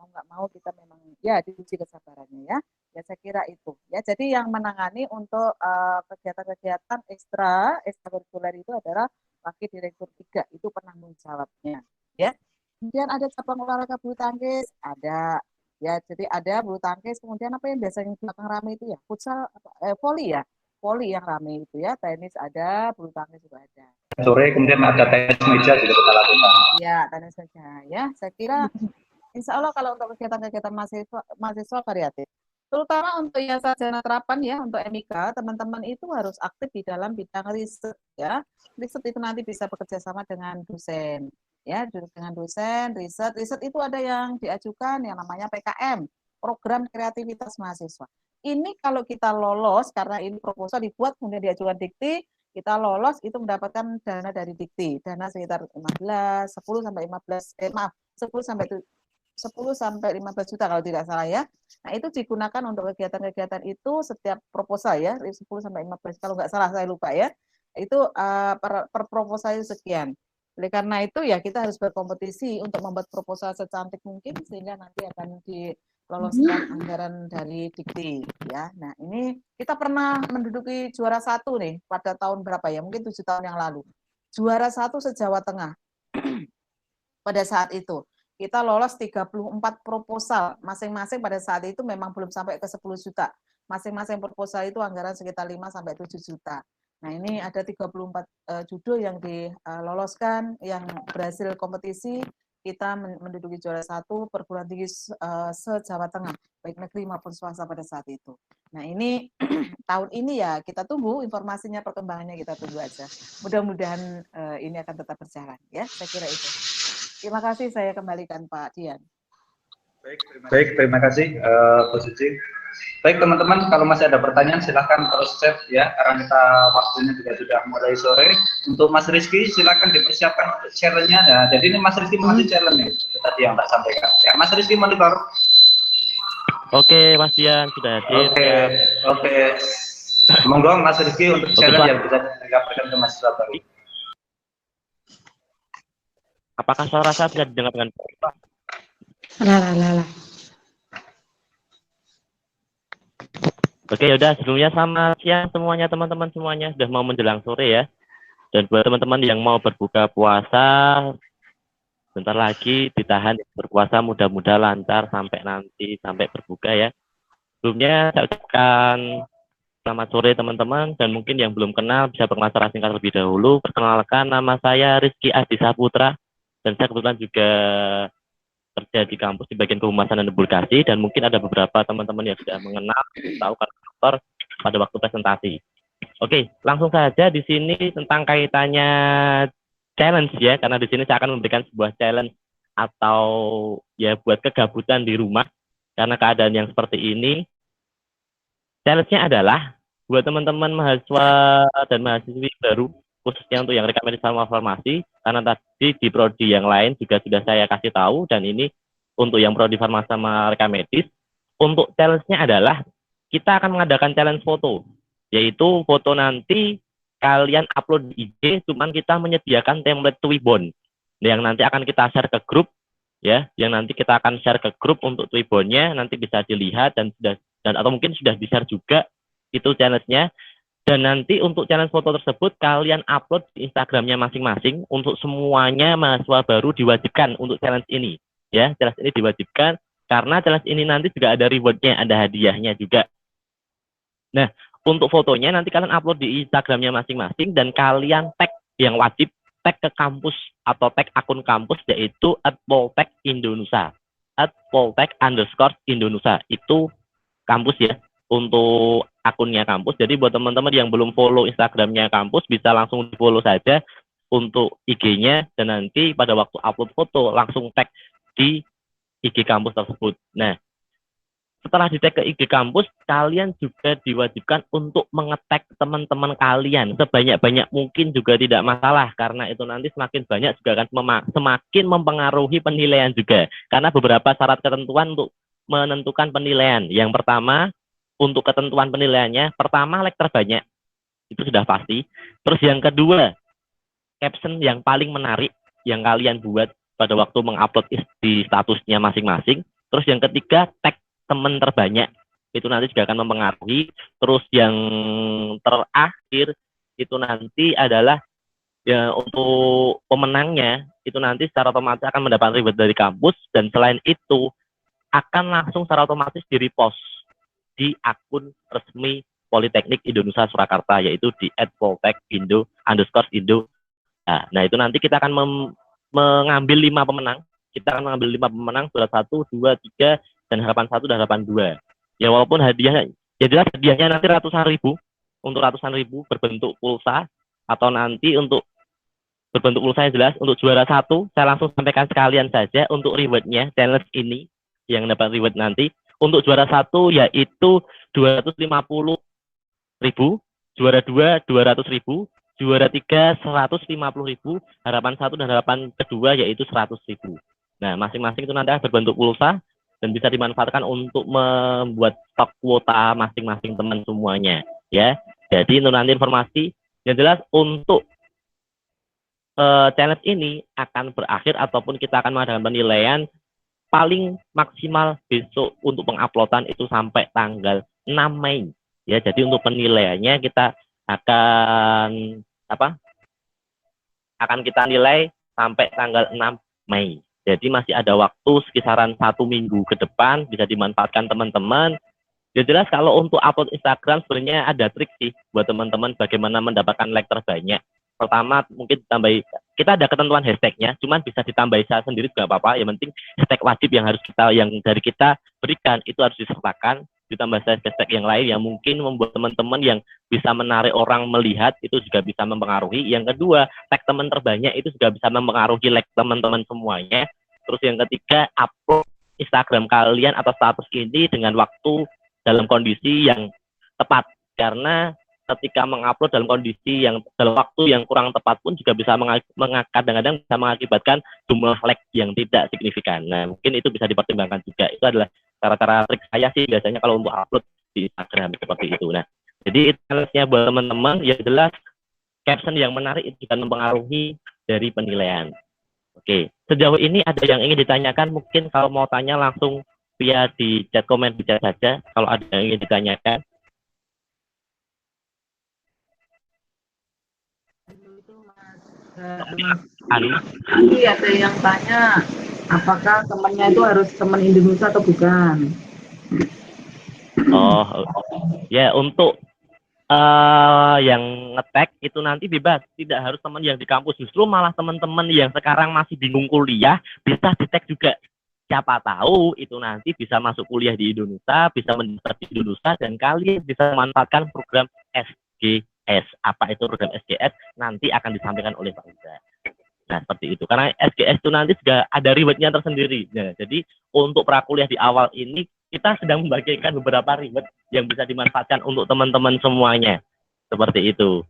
Speaker 2: mau nggak mau kita memang ya diuji kesabarannya ya. Ya saya kira itu. Ya jadi yang menangani untuk kegiatan-kegiatan ekstrakurikuler itu adalah Wakil Direktur 3, itu penanggung jawabnya. Ya. Kemudian ada cabang olahraga bulu tangkis, ada ya, jadi ada bulu tangkis, kemudian apa yang biasanya belakang rame itu ya, futsal, voli yang rame itu ya, tenis ada, bulu tangkis juga ada.
Speaker 1: Sore kemudian ada tenis meja juga kita lakukan.
Speaker 2: Ya, tenis meja ya, saya kira insya Allah kalau untuk kegiatan-kegiatan mahasiswa variatif, terutama untuk yang sarjana terapan ya, untuk MIK, teman-teman itu harus aktif di dalam bidang riset ya. Riset itu nanti bisa bekerja sama dengan dosen. Ya, dengan dosen, riset itu ada yang diajukan yang namanya PKM, Program Kreativitas Mahasiswa. Ini kalau kita lolos, karena ini proposal dibuat kemudian diajukan dikti, kita lolos itu mendapatkan dana dari dikti, dana sekitar 10 sampai 15 juta kalau tidak salah ya. Nah, itu digunakan untuk kegiatan-kegiatan itu setiap proposal ya, 10 sampai 15 kalau nggak salah saya lupa ya. Itu per proposal sekian. Oleh karena itu ya kita harus berkompetisi untuk membuat proposal secantik mungkin sehingga nanti akan diloloskan anggaran dari dikti ya. Nah ini kita pernah menduduki juara 1 nih pada tahun berapa ya, mungkin 7 tahun yang lalu. Juara 1 se-Jawa Tengah. Pada saat itu kita lolos 34 proposal, masing-masing pada saat itu memang belum sampai ke 10 juta.
Speaker 7: masing-masing proposal itu anggaran sekitar 5 sampai 7 juta. Nah, ini ada 34 judul yang diloloskan, yang berhasil kompetisi. Kita menduduki juara 1 perguruan tinggi se-Jawa Tengah, baik negeri maupun swasta pada saat itu. Nah, ini tahun ini ya kita tunggu informasinya, perkembangannya kita tunggu aja. Mudah-mudahan ini akan tetap berjalan ya, saya kira itu. Terima kasih, saya kembalikan Pak Dian.
Speaker 1: Baik, terima kasih Bu Suci. Baik teman-teman, kalau masih ada pertanyaan silahkan terus chat ya, karena kita waktunya juga sudah mulai sore. Untuk Mas Rizky silahkan dipersiapkan challenge-nya ya. Jadi ini Mas Rizky masih challenge nih, seperti tadi yang tak sampaikan. Ya, Mas Rizky monitor.
Speaker 6: Oke, Mas Dian sudah hadir.
Speaker 1: Oke. Monggo Mas Rizky untuk challenge yang bisa disampaikan ke mahasiswa baru.
Speaker 6: Apakah suara saya bisa didengar dengan baik? Oke, udah sebelumnya selamat siang semuanya teman-teman semuanya, sudah mau menjelang sore ya. Dan buat teman-teman yang mau berbuka puasa, bentar lagi ditahan berpuasa, mudah-mudahan lancar sampai nanti sampai berbuka ya. Sebelumnya saya ucapkan selamat sore teman-teman, dan mungkin yang belum kenal bisa perkenalan singkat terlebih dahulu. Perkenalkan, nama saya Rizky Adi Saputra, dan saya kebetulan juga kerja di kampus di bagian kehumasan dan divulgasi, dan mungkin ada beberapa teman-teman yang sudah mengenal, tahu karakter pada waktu presentasi. Oke, langsung saja di sini tentang kaitannya challenge ya, karena di sini saya akan memberikan sebuah challenge atau ya buat kegabutan di rumah karena keadaan yang seperti ini. Challenge-nya adalah buat teman-teman mahasiswa dan mahasiswi baru, khususnya untuk yang rekam medis sama farmasi, karena tadi di prodi yang lain juga sudah saya kasih tahu, dan ini untuk yang prodi farmasi sama rekam medis. Untuk challenge-nya adalah kita akan mengadakan challenge foto, yaitu foto nanti kalian upload di IG, cuman kita menyediakan template Twibbon yang nanti akan kita share ke grup ya, yang nanti kita akan share ke grup untuk Twibbonnya, nanti bisa dilihat dan atau mungkin sudah di-share juga itu challenge-nya. Dan nanti untuk challenge foto tersebut kalian upload di Instagramnya masing-masing. Untuk semuanya mahasiswa baru diwajibkan untuk challenge ini ya, challenge ini diwajibkan karena challenge ini nanti juga ada reward-nya, ada hadiahnya juga. Nah, untuk fotonya nanti kalian upload di Instagramnya masing-masing, dan kalian tag, yang wajib tag ke kampus atau tag akun kampus, yaitu @poltekindonesia, @poltek_Indonesia, itu kampus ya, untuk akunnya kampus. Jadi buat teman-teman yang belum follow Instagramnya kampus, bisa langsung di follow saja untuk IG-nya, dan nanti pada waktu upload foto langsung tag di IG kampus tersebut. Nah, setelah di tag ke IG kampus, kalian juga diwajibkan untuk mengetag teman-teman kalian sebanyak-banyak mungkin, juga tidak masalah, karena itu nanti semakin banyak juga akan semakin mempengaruhi penilaian juga, karena beberapa syarat ketentuan untuk menentukan penilaian. Yang pertama, untuk ketentuan penilaiannya, pertama like terbanyak, itu sudah pasti. Terus yang kedua, caption yang paling menarik yang kalian buat pada waktu mengupload di statusnya masing-masing. Terus yang ketiga, tag teman terbanyak, itu nanti juga akan mempengaruhi. Terus yang terakhir itu nanti adalah ya, untuk pemenangnya itu nanti secara otomatis akan mendapat reward dari kampus, dan selain itu akan langsung secara otomatis di-repost di akun resmi Politeknik Indonesia Surakarta, yaitu di @poltek_indo_. Nah, itu nanti kita akan mengambil 5 pemenang. Kita akan mengambil 5 pemenang, juara 1, 2, 3, dan harapan 1 dan harapan 2. Ya, walaupun hadiahnya, ya jelas hadiahnya nanti ratusan ribu, untuk ratusan ribu berbentuk pulsa, atau nanti untuk berbentuk pulsa yang jelas. Untuk juara 1, saya langsung sampaikan sekalian saja untuk rewardnya, challenge ini, yang dapat reward nanti. Untuk juara 1 yaitu 250.000, juara 2 200.000, juara 3 150.000, harapan 1 dan harapan kedua yaitu 100.000. Nah, masing-masing itu nanti akan berbentuk pulsa dan bisa dimanfaatkan untuk membuat stok kuota masing-masing teman semuanya ya. Jadi itu nanti informasi yang jelas. Untuk challenge ini akan berakhir ataupun kita akan mengadakan penilaian paling maksimal besok untuk penguploadan itu sampai tanggal 6 Mei ya. Jadi untuk penilaiannya kita akan kita nilai sampai tanggal 6 Mei. Jadi masih ada waktu sekitaran 1 minggu ke depan, bisa dimanfaatkan teman-teman Ya jelas kalau untuk upload Instagram sebenarnya ada trik sih buat teman-teman bagaimana mendapatkan like terbanyak. Pertama mungkin ditambahi, kita ada ketentuan hashtagnya, cuman bisa ditambahi saya sendiri juga apa-apa. Yang penting hashtag wajib yang harus yang dari kita berikan itu harus disertakan, ditambah hashtag yang lain yang mungkin membuat teman-teman yang bisa menarik orang melihat itu juga bisa mempengaruhi. Yang kedua, tag teman terbanyak itu juga bisa mempengaruhi like teman-teman semuanya. Terus yang ketiga, upload Instagram kalian atau status ini dengan waktu dalam kondisi yang tepat, karena ketika mengupload dalam kondisi yang dalam waktu yang kurang tepat pun juga bisa kadang-kadang bisa mengakibatkan jumlah like yang tidak signifikan. Nah, mungkin itu bisa dipertimbangkan juga. Itu adalah cara-cara trik saya sih biasanya kalau untuk upload di Instagram seperti itu. Nah, jadi itu buat teman-teman yang jelas caption yang menarik itu juga mempengaruhi dari penilaian. Oke, sejauh ini ada yang ingin ditanyakan, mungkin kalau mau tanya langsung via di chat komen di chat saja kalau ada yang ingin ditanyakan.
Speaker 2: Nanti ada yang tanya apakah temannya itu harus teman Indonesia atau bukan?
Speaker 6: Oh, ya untuk yang ngetek itu nanti bebas, tidak harus teman yang di kampus, justru malah teman-teman yang sekarang masih bingung kuliah bisa di-tag juga. Siapa tahu itu nanti bisa masuk kuliah di Indonesia, bisa mendaftar di Indonesia, dan kalian bisa memanfaatkan program SGS. Apa itu program SGS? Nanti akan disampaikan oleh Pak Uda. Nah, seperti itu. Karena SGS itu nanti juga ada rewardnya tersendiri. Nah, jadi untuk prakuliah di awal ini, kita sedang membagikan beberapa reward yang bisa dimanfaatkan untuk teman-teman semuanya. Seperti itu.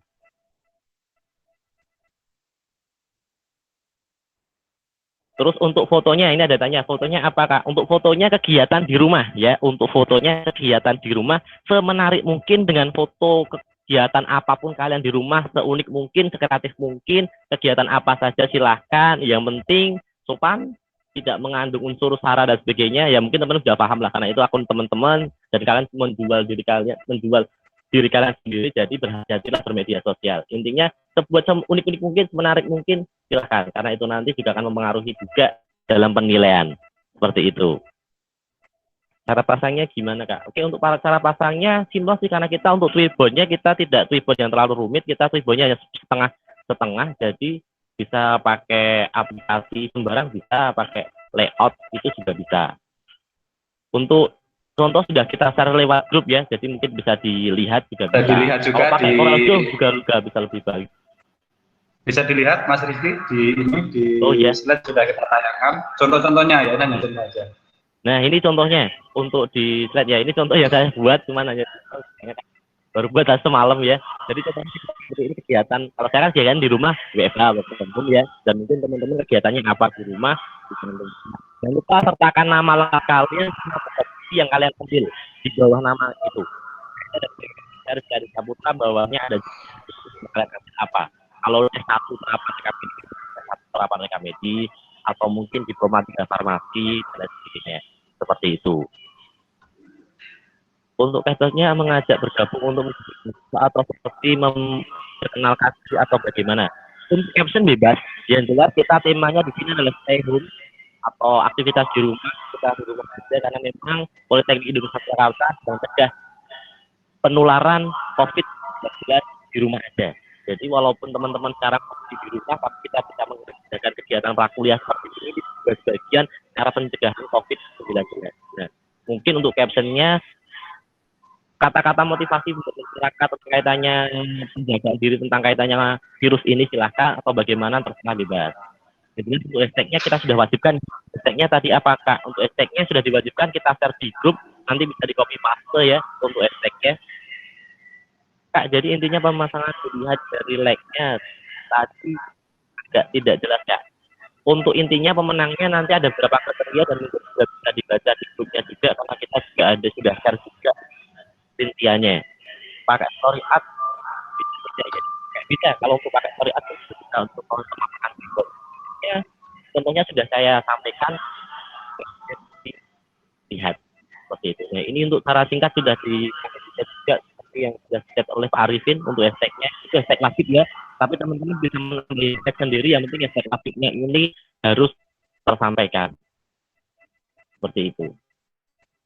Speaker 6: Terus untuk fotonya, ini ada tanya, fotonya apa Kak? Untuk fotonya kegiatan di rumah ya, untuk fotonya kegiatan di rumah, semenarik mungkin dengan foto kegiatan apapun kalian di rumah, seunik mungkin, sekreatif mungkin, kegiatan apa saja silahkan, yang penting sopan, tidak mengandung unsur sara dan sebagainya, ya mungkin teman-teman sudah paham lah, karena itu akun teman-teman, dan kalian menjual diri kalian sendiri, jadi berhati-hatilah bermedia sosial. Intinya sebuat unik-unik mungkin, menarik mungkin, silahkan, karena itu nanti juga akan mempengaruhi juga dalam penilaian. Seperti itu. Cara pasangnya gimana Kak? Oke, untuk cara pasangnya simpel sih, karena kita untuk tribonnya kita tidak tribon yang terlalu rumit, kita tribonnya hanya setengah, jadi bisa pakai aplikasi sembarang, bisa pakai layout, itu juga bisa. Untuk contoh sudah kita share lewat grup ya, jadi mungkin bisa dilihat juga bisa.
Speaker 1: Dilihat juga
Speaker 6: kalau pakai Corel juga bisa lebih baik.
Speaker 1: Bisa dilihat Mas Rizky di
Speaker 6: ya.
Speaker 1: slide sudah kita tayangkan. Contoh-contohnya ya, dan aja.
Speaker 6: Nah, ini contohnya untuk di slide ya. Ini contoh yang saya buat, cuman hanya baru buat semalam ya. Jadi contohnya seperti ini kegiatan. Kalau saya kan kegiatan di rumah WFH teman-teman ya, dan mungkin teman-teman kegiatannya apa di rumah. Jangan lupa sertakan nama lengkap kalian sama yang kalian ambil di bawah nama itu. Harus dari cabutan bawahnya ada kalian ambil apa. Kalau S1 terapan rekam medis, atau mungkin diplomatika farmasi dan sebagainya, seperti itu. Untuk captionnya mengajak bergabung untuk atau seperti memperkenalkan atau bagaimana. Untuk caption bebas, yang jelas kita temanya di sini adalah stay home atau aktivitas di rumah, kita di rumah saja, karena memang Politeknik Indonesia Jakarta sedang mencegah penularan COVID-19 di rumah aja. Jadi walaupun teman-teman sekarang masih di rumah, tapi kita bisa mengadakan kegiatan prakuliah seperti ini di bagian cara pencegahan COVID-19. Nah, mungkin untuk captionnya kata-kata motivasi untuk masyarakat kaitannya menjaga diri tentang kaitannya virus ini silahkan, atau bagaimana terserah bebas. Jadi untuk hashtagnya kita sudah wajibkan. Hashtagnya tadi apakah? Untuk hashtagnya sudah diwajibkan, kita share di grup, nanti bisa di copy paste ya untuk hashtagnya. Kak, jadi intinya pemasangan dilihat dari like-nya tadi tidak jelas ya. Untuk intinya pemenangnya nanti ada beberapa kriteria dan mungkin sudah bisa dibaca di grupnya juga, karena kita juga sudah share juga rinciannya. Pakai story art bisa kalau untuk pakai story art bisa untuk pemasangan video. Ya, contohnya sudah saya sampaikan, lihat seperti itu. Nah, ini untuk cara singkat sudah juga yang sudah diset oleh Pak Arifin untuk hashtagnya, itu hashtag wajib ya, tapi teman-teman bisa mengambil hashtag sendiri, yang penting hashtag wajibnya ini harus tersampaikan seperti itu.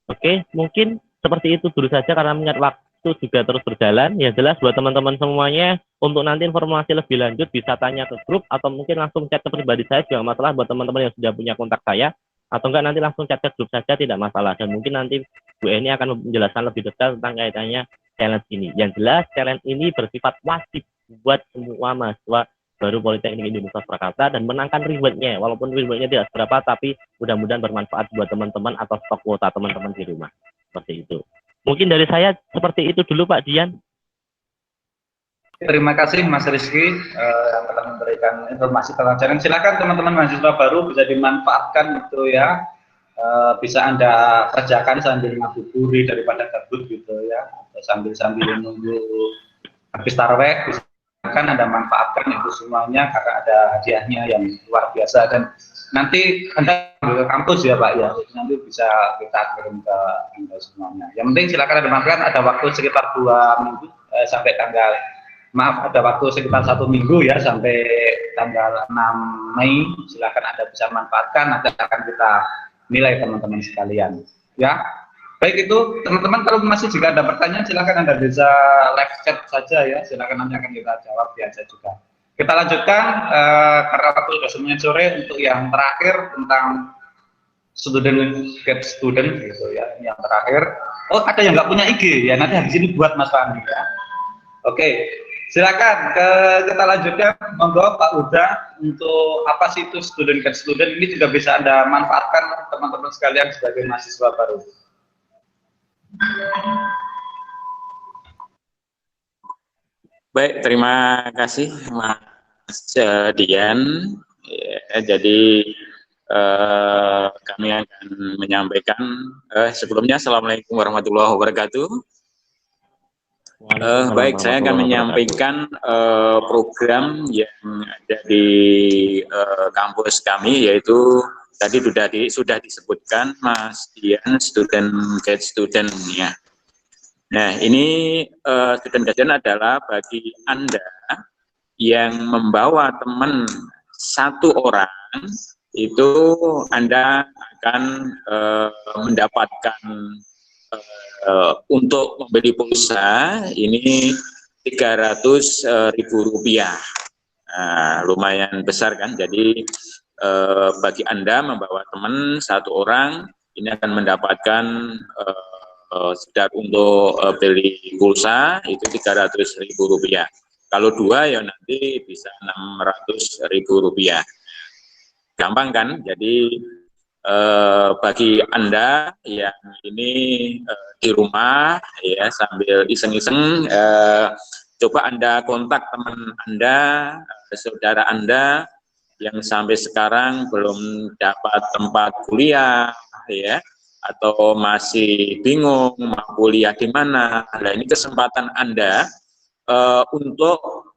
Speaker 6: Oke, mungkin seperti itu dulu saja karena mengingat waktu juga terus berjalan. Ya jelas buat teman-teman semuanya, untuk nanti informasi lebih lanjut bisa tanya ke grup atau mungkin langsung chat ke pribadi saya juga masalah buat teman-teman yang sudah punya kontak saya, atau enggak nanti langsung chat ke grup saja tidak masalah. Dan mungkin nanti Bu Eni akan menjelaskan lebih detail tentang kaitannya challenge ini. Yang jelas challenge ini bersifat wajib buat semua mahasiswa baru Politeknik Indonesia Surakarta dan menangkan rewardnya, walaupun rewardnya tidak seberapa, tapi mudah-mudahan bermanfaat buat teman-teman atau stok kuota teman-teman di rumah. Seperti itu. Mungkin dari saya seperti itu dulu Pak Dian.
Speaker 1: Terima kasih Mas Rizky yang telah memberikan informasi tentang challenge. Silakan teman-teman mahasiswa baru bisa dimanfaatkan itu ya. Bisa Anda kerjakan sambil ngabuburit daripada gabut gitu ya. Sambil menunggu habis taraweh, kan Anda manfaatkan itu semuanya karena ada hadiahnya yang luar biasa. Dan nanti Anda ke kampus ya Pak ya, nanti bisa kita kirim ke Anda semuanya. Yang penting silakan Anda manfaatkan, ada waktu sekitar 2 minggu sampai tanggal, maaf, ada waktu sekitar 1 minggu ya sampai tanggal 6 Mei. Silakan Anda bisa manfaatkan, nanti akan kita nilai teman-teman sekalian ya. Baik itu teman-teman, kalau masih jika ada pertanyaan silakan Anda bisa live chat saja ya, silakan nanti akan kita jawab biasa juga. Kita lanjutkan karena waktu sudah semuanya sore, untuk yang terakhir tentang student get student gitu ya. Yang terakhir, oh ada yang nggak punya IG ya, nanti habis ini buat Mas Fahmi ya. Oke, silakan kita lanjutkan, monggo Pak Uda, untuk apa sih itu student get student, ini juga bisa Anda manfaatkan teman-teman sekalian sebagai mahasiswa baru.
Speaker 3: Baik, terima kasih Mas Dian. Ya, jadi kami akan menyampaikan sebelumnya Assalamualaikum warahmatullahi wabarakatuh. Baik, saya akan menyampaikan program yang ada di kampus kami, yaitu tadi sudah disebutkan Mas Dian, student get student ya. Nah, ini student get student adalah bagi Anda yang membawa teman 1 orang, itu Anda akan mendapatkan untuk membeli pulsa ini Rp300.000. Nah, lumayan besar kan, jadi bagi Anda membawa teman 1 orang ini akan mendapatkan sekedar untuk beli pulsa itu Rp300.000. Kalau 2 ya nanti bisa Rp600.000. Gampang kan? Jadi bagi Anda yang ini di rumah ya sambil iseng-iseng, coba Anda kontak teman Anda, saudara Anda yang sampai sekarang belum dapat tempat kuliah ya, atau masih bingung mau kuliah di mana. Nah, ini kesempatan Anda untuk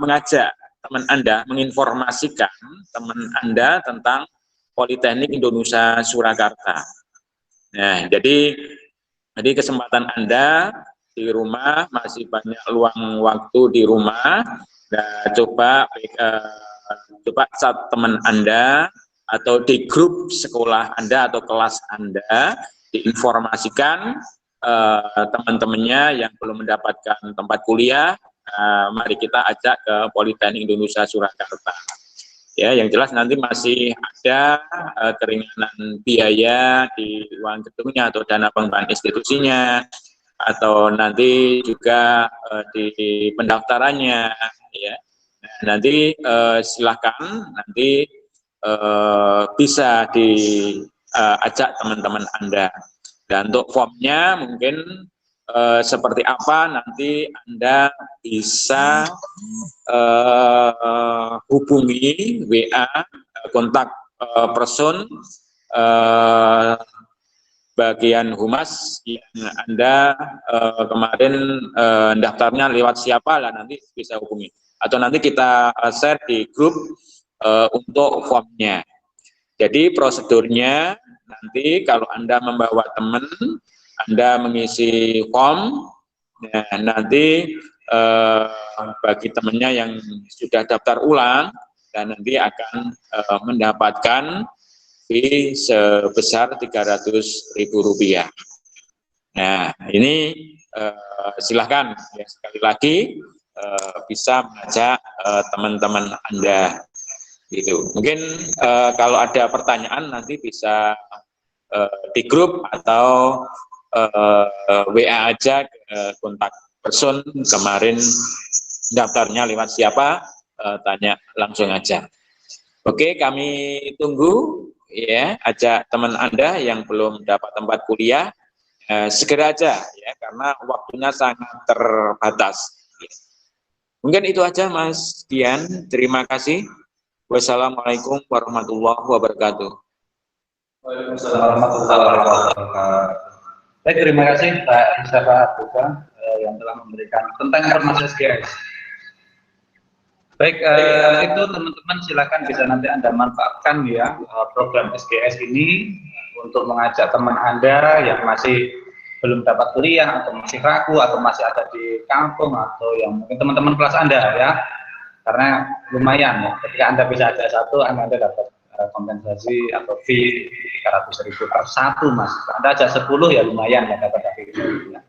Speaker 3: mengajak teman Anda, menginformasikan teman Anda tentang Politeknik Indonesia Surakarta. Nah, jadi kesempatan Anda di rumah, masih banyak luang waktu di rumah. Nah, coba saat teman Anda atau di grup sekolah Anda atau kelas Anda diinformasikan teman-temannya yang belum mendapatkan tempat kuliah, mari kita ajak ke Politeknik Indonesia Surakarta. Ya, yang jelas nanti masih ada keringanan biaya di uang gedungnya atau dana pengembangan institusinya, atau nanti juga di pendaftarannya ya. Nah, nanti silakan nanti bisa diajak teman-teman Anda. Dan untuk formnya mungkin seperti apa nanti Anda bisa hubungi WA kontak person bagian humas yang Anda kemarin daftarnya lewat siapa lah, nanti bisa hubungi. Atau nanti kita share di grup untuk formnya. Jadi prosedurnya nanti kalau Anda membawa teman, Anda mengisi form, nah, nanti bagi temannya yang sudah daftar ulang, dan nanti akan mendapatkan fee sebesar Rp300.000. Nah, ini silahkan ya, sekali lagi bisa mengajak teman-teman Anda gitu. Mungkin kalau ada pertanyaan nanti bisa di grup atau WA aja ke kontak person kemarin daftarnya lewat siapa, tanya langsung aja. Oke, kami tunggu ya, ajak teman Anda yang belum dapat tempat kuliah segera aja ya, karena waktunya sangat terbatas. Mungkin itu aja Mas Dian, terima kasih. Wassalamualaikum warahmatullahi wabarakatuh.
Speaker 1: Waalaikumsalam warahmatullahi wabarakatuh. Baik, terima kasih Pak Mustafa Abduka yang telah memberikan tentang informasi SGS. Baik, itu teman-teman silakan bisa nanti Anda manfaatkan ya program SGS ini untuk mengajak teman Anda yang masih belum dapat kuliah atau masih ragu atau masih ada di kampung atau yang mungkin teman-teman kelas Anda ya. Karena lumayan ya, ketika Anda bisa ajak satu, Anda dapat kompensasi atau fee 300.000 per satu Mas. Anda ajak 10 ya lumayan ya dapat fee. Ya.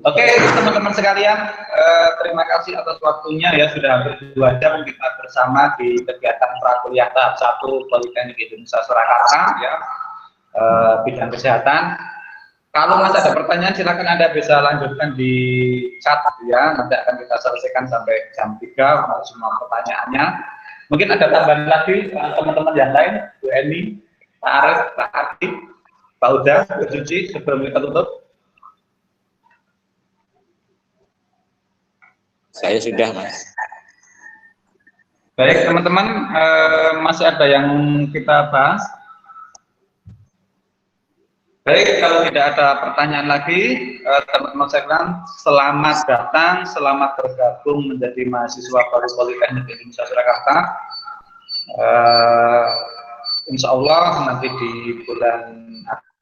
Speaker 1: Oke, teman-teman sekalian, terima kasih atas waktunya ya, sudah hampir 2 jam kita bersama di kegiatan prakuliah tahap 1 Politeknik Indonesia Surakarta ya, bidang kesehatan. Kalau masih ada pertanyaan silakan Anda bisa lanjutkan di chat ya, nanti akan kita selesaikan sampai jam 3 semua pertanyaannya. Mungkin ada tambahan lagi teman-teman yang lain, Bu Eni, Pak Arif, Pak Ardi, Pak Uda, Bu Suci, sebelum kita tutup.
Speaker 3: Saya sudah Mas.
Speaker 1: Baik teman-teman, masih ada yang kita bahas? Baik, kalau tidak ada pertanyaan lagi, teman-teman sekalian, selamat datang, selamat bergabung menjadi mahasiswa baru Politeknik Indonesia Surakarta. Insya Allah nanti di bulan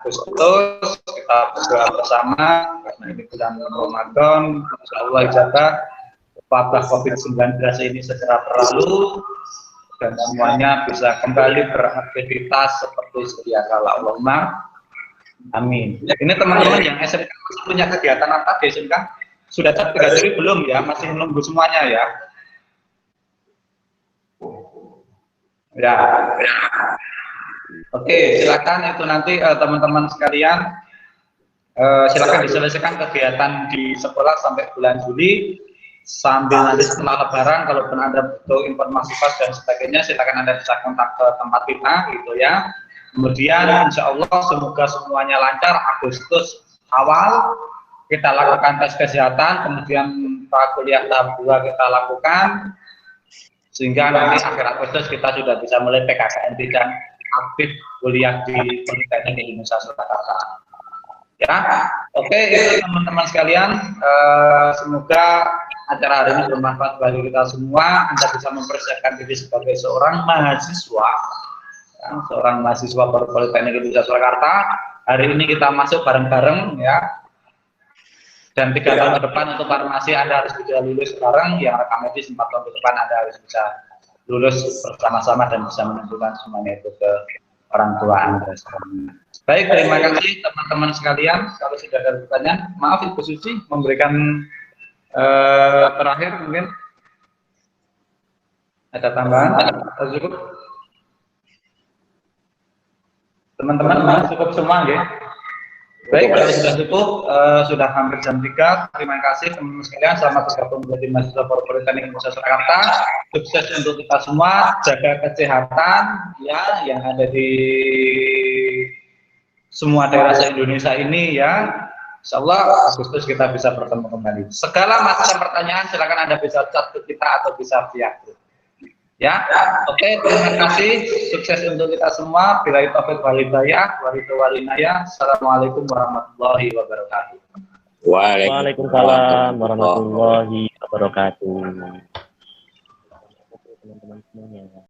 Speaker 1: Agustus kita berdoa bersama, karena ini bulan Ramadan, insya Allah ijabah wabah COVID-19 ini segera berlalu dan semuanya bisa kembali beraktivitas seperti sedia kala. Allahumma amin. Ini teman-teman yang SMK punya kegiatan apa di SMK? Sudah tergaji belum ya? Masih menunggu semuanya ya? Ya. Oke, silakan itu nanti teman-teman sekalian silakan diselesaikan kegiatan di sekolah sampai bulan Juli. Sambil nanti setelah Lebaran, kalaupun Anda butuh informasi pas dan sebagainya, silakan Anda bisa kontak ke tempat kita, gitu ya. Kemudian, insya Allah, semoga semuanya lancar. Agustus awal kita lakukan tes kesehatan, kemudian prakuliah tahap 2 kita lakukan, sehingga nanti akhir Agustus kita sudah bisa mulai PKKMB dan aktif kuliah di Politeknik Indonesia Surakarta. Ya, oke, itu teman-teman sekalian. Semoga acara hari ini bermanfaat bagi kita semua. Anda bisa mempersiapkan diri sebagai seorang mahasiswa, ya, seorang mahasiswa baru Politeknik Indonesia Surakarta. Hari ini kita masuk bareng-bareng, ya. Dan 3 tahun ke depan untuk farmasi Anda harus bisa lulus sekarang. Yang rekam medis 4 tahun ke depan Anda harus bisa lulus bersama-sama dan bisa menentukan semuanya itu ke orang tua Anda. Baik, terima kasih teman-teman sekalian. Kalau sudah ada pertanyaan, maaf Ibu Suci memberikan terakhir mungkin ada tambahan atau cukup? Teman-teman cukup semua ya. Baik, kalau sudah cukup, sudah hampir jam 3. Terima kasih teman-teman sekalian. Selamat bergabung menjadi mahasiswa Politeknik Indonesia Surakarta. Sukses untuk kita semua. Jaga kesehatan ya yang ada di semua daerah se-Indonesia ini ya. Insya Allah Agustus kita bisa bertemu kembali. Segala macam pertanyaan silakan Anda bisa chat ke kita atau bisa via grup. Ya, oke, terima kasih. Sukses untuk kita semua. Billahi taufiq wal hidayah, wal inayah. Assalamualaikum warahmatullahi wabarakatuh.
Speaker 6: Waalaikumsalam warahmatullahi wabarakatuh. Teman-teman semuanya.